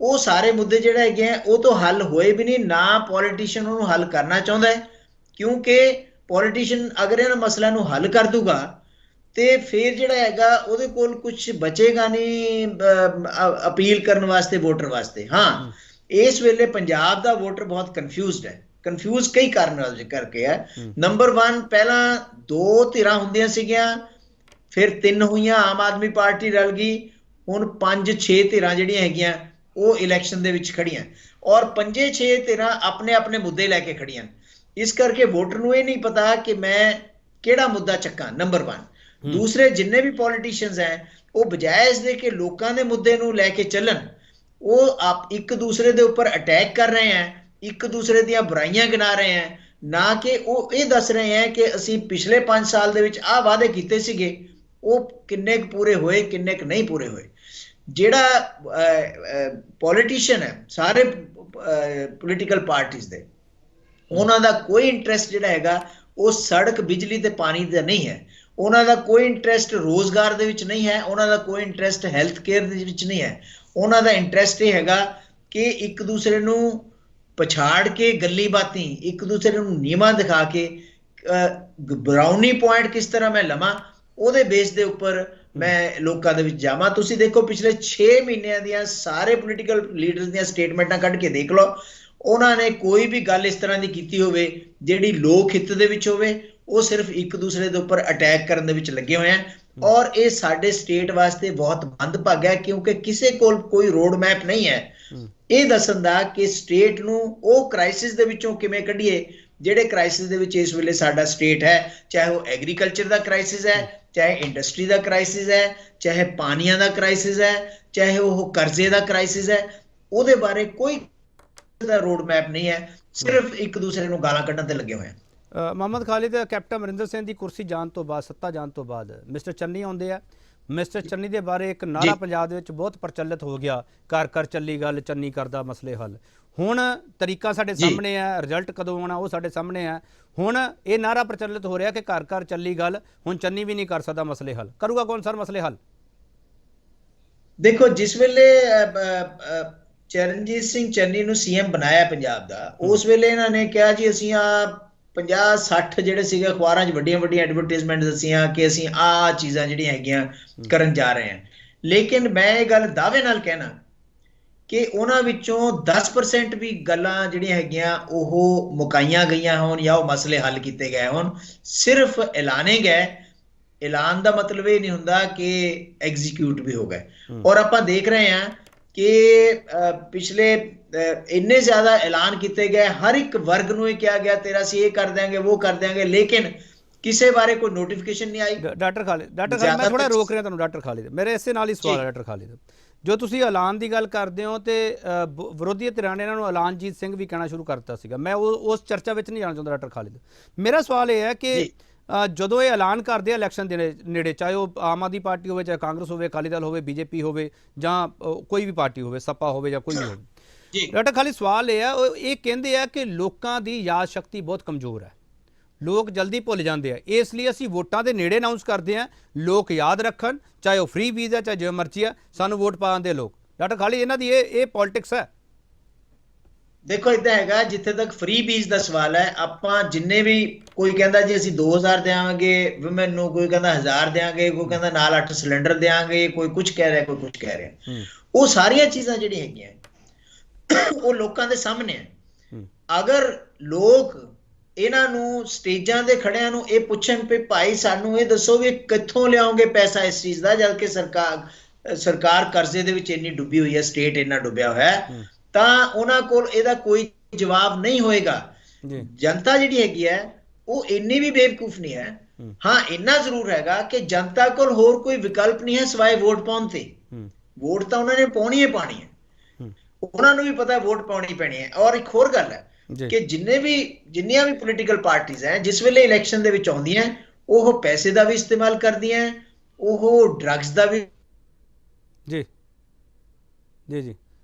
ਉਹ ਸਾਰੇ ਮੁੱਦੇ ਜਿਹੜੇ ਹੈਗੇ ਆ ਉਹ ਤੋਂ ਹੱਲ ਹੋਏ ਵੀ ਨਹੀਂ, ਨਾ ਪੋਲੀਟੀਸ਼ੀਅਨ ਉਹਨੂੰ ਹੱਲ ਕਰਨਾ ਚਾਹੁੰਦਾ ਹੈ, ਕਿਉਂਕਿ ਪੋਲੀਟੀਸ਼ੀਅਨ ਅਗਰ ਇਹਨਾਂ ਮਸਲਿਆਂ ਨੂੰ ਹੱਲ ਕਰ ਦੂਗਾ ਤੇ ਫਿਰ ਜਿਹੜਾ ਹੈਗਾ ਉਹਦੇ ਕੋਲ ਕੁਝ ਬਚੇਗਾ ਨਹੀਂ ਅਪੀਲ ਕਰਨ ਵਾਸਤੇ ਵੋਟਰ ਵਾਸਤੇ। ਹਾਂ, ਇਸ ਵੇਲੇ ਪੰਜਾਬ ਦਾ ਵੋਟਰ ਬਹੁਤ ਕਨਫਿਊਜ਼ਡ ਹੈ। ਕਨਫਿਊਜ਼ ਕਈ ਕਾਰਨ ਕਰਕੇ ਹੈ। ਨੰਬਰ 1, ਪਹਿਲਾਂ 2 ਧਿਰਾਂ ਹੁੰਦੀਆਂ ਸੀਗੀਆਂ, ਫਿਰ 3 ਹੋਈਆਂ, ਆਮ ਆਦਮੀ ਪਾਰਟੀ ਰਲ ਗਈ, ਹੁਣ 5-6 ਧਿਰਾਂ ਜਿਹੜੀਆਂ ਹੈਗੀਆਂ ਉਹ ਇਲੈਕਸ਼ਨ ਦੇ ਵਿੱਚ ਖੜੀਆਂ, ਔਰ 5-6 ਧਿਰਾਂ ਆਪਣੇ ਆਪਣੇ ਮੁੱਦੇ ਲੈ ਕੇ ਖੜੀਆਂ। ਇਸ ਕਰਕੇ ਵੋਟਰ ਨੂੰ ਇਹ ਨਹੀਂ ਪਤਾ ਕਿ ਮੈਂ ਕਿਹੜਾ ਮੁੱਦਾ ਚੱਕਾਂ, ਨੰਬਰ 1। ਦੂਸਰੇ, ਜਿੰਨੇ ਵੀ ਪੋਲੀਟੀਸ਼ੀਅਨਸ ਹੈ ਉਹ ਬਜਾਏ ਇਸ ਦੇ ਕਿ ਲੋਕਾਂ ਦੇ ਮੁੱਦੇ ਨੂੰ ਲੈ ਕੇ ਚੱਲਣ, ਉਹ ਇੱਕ ਦੂਸਰੇ ਦੇ ਉੱਪਰ ਅਟੈਕ ਕਰ ਰਹੇ ਹੈ, ਇੱਕ ਦੂਸਰੇ ਦੀਆਂ ਬੁਰਾਈਆਂ ਗਿਣਾ ਰਹੇ ਹੈ, ਨਾ ਕਿ ਉਹ ਇਹ ਦੱਸ ਰਹੇ ਹੈ ਕਿ ਅਸੀਂ ਪਿਛਲੇ 5 ਸਾਲ ਦੇ ਵਿੱਚ ਆਹ ਵਾਅਦੇ ਕੀਤੇ ਸੀਗੇ, ਉਹ ਕਿੰਨੇ ਕੁ ਪੂਰੇ ਹੋਏ, ਕਿੰਨੇ ਕੁ ਨਹੀਂ ਪੂਰੇ ਹੋਏ। ਜਿਹੜਾ ਪੋਲੀਟੀਸ਼ੀਅਨ ਹੈ, ਸਾਰੇ ਪੋਲੀਟੀਕਲ ਪਾਰਟੀਆਂ ਦੇ, ਉਹਨਾਂ ਦਾ ਕੋਈ ਇੰਟਰਸਟ ਜਿਹੜਾ ਹੈਗਾ ਉਹ ਸੜਕ, ਬਿਜਲੀ ਤੇ ਪਾਣੀ ਦਾ ਨਹੀਂ ਹੈ, ਉਹਨਾਂ ਦਾ ਕੋਈ ਇੰਟਰਸਟ ਰੋਜ਼ਗਾਰ ਦੇ ਵਿੱਚ ਨਹੀਂ ਹੈ, ਉਹਨਾਂ ਦਾ ਕੋਈ ਇੰਟਰਸਟ ਹੈਲਥ ਕੇਅਰ ਦੇ ਵਿੱਚ ਨਹੀਂ ਹੈ। ਉਹਨਾਂ ਦਾ ਇੰਟਰਸਟ ਇਹ ਹੈਗਾ ਕਿ ਇੱਕ ਦੂਸਰੇ ਨੂੰ ਪਛਾੜ ਕੇ ਗੱਲੀ ਬਾਤੀ, ਇੱਕ ਦੂਸਰੇ ਨੂੰ ਨੀਵਾਂ ਦਿਖਾ ਕੇ ਬਰਾਉਨੀ ਪੁਆਇੰਟ ਕਿਸ ਤਰ੍ਹਾਂ ਮੈਂ ਲਵਾਂ, ਉਹਦੇ ਬੇਸ ਦੇ ਉੱਪਰ ਮੈਂ ਲੋਕਾਂ ਦੇ ਵਿੱਚ ਜਾਵਾਂ। ਤੁਸੀਂ ਦੇਖੋ ਪਿਛਲੇ 6 ਮਹੀਨਿਆਂ ਦੀਆਂ ਸਾਰੇ ਪੋਲੀਟੀਕਲ ਲੀਡਰਸ ਦੀਆਂ ਸਟੇਟਮੈਂਟਾਂ ਕੱਢ ਕੇ ਦੇਖ ਲਓ, ਉਹਨਾਂ ਨੇ ਕੋਈ ਵੀ ਗੱਲ ਇਸ ਤਰ੍ਹਾਂ ਦੀ ਕੀਤੀ ਹੋਵੇ ਜਿਹੜੀ ਲੋਕ ਹਿੱਤ ਦੇ ਵਿੱਚ ਹੋਵੇ? ਉਹ ਸਿਰਫ ਇੱਕ ਦੂਸਰੇ ਦੇ ਉੱਪਰ ਅਟੈਕ ਕਰਨ ਦੇ ਵਿੱਚ ਲੱਗੇ ਹੋਏ ਹਨ। ਔਰ ਇਹ ਸਾਡੇ ਸਟੇਟ ਵਾਸਤੇ ਬਹੁਤ ਮੰਦਭਾਗਾ ਹੈ, ਕਿਉਂਕਿ ਕਿਸੇ ਕੋਲ ਕੋਈ ਰੋਡ ਮੈਪ ਨਹੀਂ ਹੈ ਇਹ ਦੱਸਣ ਦਾ ਕਿ ਸਟੇਟ ਨੂੰ ਉਹ ਕ੍ਰਾਈਸਿਸ ਦੇ ਵਿੱਚੋਂ ਕਿਵੇਂ ਕੱਢੀਏ, ਜਿਹੜੇ ਕ੍ਰਾਈਸਿਸ ਦੇ ਵਿੱਚ ਇਸ ਵੇਲੇ ਸਾਡਾ ਸਟੇਟ ਹੈ, ਚਾਹੇ ਉਹ ਐਗਰੀਕਲਚਰ ਦਾ ਕ੍ਰਾਈਸਿਸ ਹੈ, ਚਾਹੇ ਇੰਡਸਟਰੀ ਦਾ ਕ੍ਰਾਈਸਿਸ ਹੈ, ਚਾਹੇ ਪਾਣੀਆਂ ਦਾ ਕ੍ਰਾਈਸਿਸ ਹੈ, ਚਾਹੇ ਉਹ ਕਰਜ਼ੇ ਦਾ ਕ੍ਰਾਈਸਿਸ ਹੈ। ਉਹਦੇ ਬਾਰੇ ਕੋਈ ਦਾ ਰੋਡ ਮੈਪ ਨਹੀਂ ਹੈ, ਸਿਰਫ ਇੱਕ ਦੂਸਰੇ ਨੂੰ ਗਾਲਾਂ ਕੱਢਣ ਤੇ ਲੱਗੇ ਹੋਏ ਆ। ਮੁਹੰਮਦ ਖਾਲਿਦ, ਕੈਪਟਨ ਅਮਰਿੰਦਰ ਸਿੰਘ ਦੀ ਕੁਰਸੀ ਜਾਣ ਤੋਂ ਬਾਅਦ, ਸੱਤਾ ਜਾਣ ਤੋਂ ਬਾਅਦ ਮਿਸਟਰ ਚੰਨੀ ਆਉਂਦੇ ਆ। ਮਿਸਟਰ ਚੰਨੀ ਦੇ ਬਾਰੇ ਇੱਕ ਨਾਰਾ ਪੰਜਾਬ ਦੇ ਵਿੱਚ ਬਹੁਤ ਪ੍ਰਚਲਿਤ ਹੋ ਗਿਆ, ਘਰ ਘਰ ਚੱਲੀ ਗੱਲ, ਚੰਨੀ ਕਰਦਾ ਮਸਲੇ ਹੱਲ। ਹੁਣ ਤਰੀਕਾ ਸਾਡੇ ਸਾਹਮਣੇ ਹੈ, ਰਿਜ਼ਲਟ ਕਦੋਂ ਆਉਣਾ ਉਹ ਸਾਡੇ ਸਾਹਮਣੇ ਹੈ। ਹੁਣ ਇਹ ਨਾਰਾ ਪ੍ਰਚਲਿਤ ਹੋ ਰਿਹਾ ਕਿ ਘਰ ਘਰ ਚੱਲੀ ਗੱਲ, ਹੁਣ ਚੰਨੀ ਵੀ ਨਹੀਂ ਕਰ ਸਕਦਾ ਮਸਲੇ ਹੱਲ। ਕਰੂਗਾ ਕੌਣ ਸਰ ਮਸਲੇ ਹੱਲ? ਦੇਖੋ, ਜਿਸ ਵੇਲੇ ਚਰਨਜੀਤ ਸਿੰਘ ਚੰਨੀ ਨੂੰ ਸੀਐਮ ਬਣਾਇਆ ਪੰਜਾਬ ਦਾ, ਉਸ ਵੇਲੇ ਇਹਨਾਂ ਨੇ ਕਿਹਾ ਜੀ ਅਸੀਂ 50-60 ਜਿਹੜੇ ਸੀਗੇ ਅਖਬਾਰਾਂ 'ਚ ਵੱਡੀਆਂ ਵੱਡੀਆਂ ਐਡਵਰਟਾਈਜ਼ਮੈਂਟ ਦੱਸੀਆਂ ਕਿ ਅਸੀਂ ਆਹ ਚੀਜ਼ਾਂ ਜਿਹੜੀਆਂ ਹੈਗੀਆਂ ਕਰਨ ਜਾ ਰਹੇ ਹਾਂ। ਲੇਕਿਨ ਮੈਂ ਇਹ ਗੱਲ ਦਾਅਵੇ ਨਾਲ ਕਹਿਣਾ ਕਿ ਉਹਨਾਂ ਵਿੱਚੋਂ 10% ਵੀ ਗੱਲਾਂ ਜਿਹੜੀਆਂ ਹੈਗੀਆਂ ਉਹ ਮੁਕਾਈਆਂ ਗਈਆਂ ਹੋਣ ਜਾਂ ਉਹ ਮਸਲੇ ਹੱਲ ਕੀਤੇ ਗਏ ਹੋਣ। ਸਿਰਫ ਐਲਾਨੇ ਗਏ। ਐਲਾਨ ਦਾ ਮਤਲਬ ਇਹ ਨਹੀਂ ਹੁੰਦਾ ਕਿ ਐਗਜ਼ੀਕਿਊਟ ਵੀ ਹੋ ਗਏ। ਔਰ ਆਪਾਂ ਦੇਖ ਰਹੇ ਹਾਂ ਕਿ ਪਿਛਲੇ ਇੰਨੇ ਜ਼ਿਆਦਾ ਐਲਾਨ ਕੀਤੇ ਗਏ, ਹਰ ਇੱਕ ਵਰਗ ਨੂੰ ਇਹ ਕਿਹਾ ਗਿਆ ਤੇਰਾ ਅਸੀਂ ਇਹ ਕਰ ਦਿਆਂਗੇ ਉਹ ਕਰ ਦਿਆਂਗੇ, ਲੇਕਿਨ ਕਿਸੇ ਬਾਰੇ ਕੋਈ ਨੋਟੀਫਿਕੇਸ਼ਨ ਨਹੀਂ ਆਈ। ਡਾਕਟਰ ਖਾਲਿਦ ਮੈਂ ਥੋੜਾ ਰੋਕ ਰਿਹਾ ਤੁਹਾਨੂੰ। ਡਾਕਟਰ ਖਾਲਿਦ, ਮੇਰੇ ਇਸੇ ਨਾਲ ਹੀ ਸਵਾਲ ਹੈ। ਡਾਕਟਰ ਖਾਲਿਦ, ਜੋ ਤੁਸੀਂ ਐਲਾਨ ਦੀ ਗੱਲ ਕਰਦੇ ਹੋ ਤੇ ਵਿਰੋਧੀ ਧਿਰਾਂ ਨੇ ਇਹਨਾਂ ਨੂੰ ਐਲਾਨਜੀਤ ਸਿੰਘ ਵੀ ਕਹਿਣਾ ਸ਼ੁਰੂ ਕਰ ਦਿੱਤਾ ਸੀਗਾ। ਮੈਂ ਉਸ ਚਰਚਾ ਵਿੱਚ ਨਹੀਂ ਜਾਣਾ ਚਾਹੁੰਦਾ। ਡਾਕਟਰ ਖਾਲਿਦ, ਮੇਰਾ ਸਵਾਲ ਇਹ ਹੈ ਕਿ ਜਦੋਂ ਇਹ ਐਲਾਨ ਕਰਦੇ ਆ ਇਲੈਕਸ਼ਨ ਦੇ ਨੇੜੇ, ਚਾਹੇ ਉਹ ਆਮ ਆਦਮੀ ਪਾਰਟੀ ਹੋਵੇ, ਚਾਹੇ ਕਾਂਗਰਸ ਹੋਵੇ, ਅਕਾਲੀ ਦਲ ਹੋਵੇ, ਬੀਜੇਪੀ ਹੋਵੇ, ਜਾਂ ਕੋਈ ਵੀ ਪਾਰਟੀ ਹੋਵੇ, ਸਪਾ ਹੋਵੇ ਜਾਂ ਕੋਈ ਵੀ ਹੋਵੇ, ਡਾਕਟਰ ਖਾਲਿਦ ਸਵਾਲ ਇਹ ਹੈ, ਇਹ ਕਹਿੰਦੇ ਆ ਕਿ ਲੋਕਾਂ ਦੀ ਯਾਦ ਸ਼ਕਤੀ ਬਹੁਤ ਕਮਜ਼ੋਰ ਹੈ, ਲੋਕ ਜਲਦੀ ਭੁੱਲ ਜਾਂਦੇ ਆ, ਇਸ ਲਈ ਅਸੀਂ ਵੋਟਾਂ ਦੇ ਨੇੜੇ ਅਨਾਉਂਸ ਕਰਦੇ ਹਾਂ, ਲੋਕ ਯਾਦ ਰੱਖਣ, ਚਾਹੇ ਉਹ ਫ੍ਰੀ ਵੀਜ਼ਾ ਚਾਹੇ ਜੋ ਮਰਜ਼ੀ ਆ, ਸਾਨੂੰ ਵੋਟ ਪਾਉਣ ਦੇ ਲੋਕ। ਡਾਕਟਰ ਖਾਲਿਦ, ਇਹਨਾਂ ਦੀ ਇਹ ਪੋਲਿਟਿਕਸ ਹੈ। ਦੇਖੋ ਇੱਦਾਂ ਹੈਗਾ, ਜਿੱਥੇ ਤੱਕ ਫ੍ਰੀ ਬੀਜ ਦਾ ਸਵਾਲ ਹੈ, ਆਪਾਂ ਜਿੰਨੇ ਵੀ, ਕੋਈ ਕਹਿੰਦਾ ਜੀ ਅਸੀਂ 2000 ਦੇਵਾਂਗੇ ਵਿਮਨ ਨੂੰ, ਕੋਈ ਕਹਿੰਦਾ 1000 ਦੇਵਾਂਗੇ, ਕੋਈ ਕਹਿੰਦਾ ਨਾਲ 8 ਸਿਲੰਡਰ ਦੇਵਾਂਗੇ, ਕੋਈ ਕੁਝ ਕਹਿ ਰਿਹਾ ਕੋਈ ਕੁਝ ਕਹਿ ਰਿਹਾ। ਉਹ ਸਾਰੀਆਂ ਚੀਜ਼ਾਂ ਜਿਹੜੀਆਂ ਹੈਗੀਆਂ ਉਹ ਲੋਕਾਂ ਦੇ ਸਾਹਮਣੇ ਹੈ। ਅਗਰ ਲੋਕ ਇਹਨਾਂ ਨੂੰ ਸਟੇਜਾਂ ਦੇ ਖੜਿਆਂ ਨੂੰ ਇਹ ਪੁੱਛਣ ਪਏ ਭਾਈ ਸਾਨੂੰ ਇਹ ਦੱਸੋ ਵੀ ਕਿੱਥੋਂ ਲਿਆਓਗੇ ਪੈਸਾ ਇਸ ਚੀਜ਼ ਦਾ, ਜਦ ਕਿ ਸਰਕਾਰ ਕਰਜ਼ੇ ਦੇ ਵਿੱਚ ਇੰਨੀ ਡੁੱਬੀ ਹੋਈ ਹੈ, ਸਟੇਟ ਇੰਨਾ ਡੁੱਬਿਆ ਹੋਇਆ ਹੈ, ਤਾਂ ਉਹਨਾਂ ਕੋਲ ਇਹਦਾ ਕੋਈ ਜਵਾਬ ਨਹੀਂ ਹੋਏਗਾ। ਜਨਤਾ ਜਿਹੜੀ ਹੈਗੀ ਹੈ ਉਹ ਇੰਨੀ ਵੀ ਬੇਵਕੂਫ ਨਹੀਂ ਹੈ। ਹਾਂ, ਇੰਨਾ ਜ਼ਰੂਰ ਹੈਗਾ ਕਿ ਜਨਤਾ ਕੋਲ ਹੋਰ ਕੋਈ ਵਿਕਲਪ ਨਹੀਂ ਹੈ ਸਿਵਾਏ ਵੋਟ ਪਾਉਣ ਤੇ। ਵੋਟ ਤਾਂ ਉਹਨਾਂ ਨੇ ਪਾਉਣੀ ਹੈ ਪਾਉਣੀ ਹੈ, ਉਹਨਾਂ ਨੂੰ ਵੀ ਪਤਾ ਵੋਟ ਪਾਉਣੀ ਪੈਣੀ ਹੈ। ਔਰ ਇੱਕ ਹੋਰ ਗੱਲ ਹੈ ਕਿ ਜਿੰਨੀਆਂ ਵੀ ਪੋਲੀਟੀਕਲ ਪਾਰਟੀਆਂ ਹੈ, ਜਿਸ ਵੇਲੇ ਇਲੈਕਸ਼ਨ ਦੇ ਵਿੱਚ ਆਉਂਦੀਆਂ, ਉਹ ਪੈਸੇ ਦਾ ਵੀ ਇਸਤੇਮਾਲ ਕਰਦੀਆਂ, ਉਹ ਡਰੱਗਸ ਦਾ ਵੀ। ਜੀ ਜੀ ਜੀ,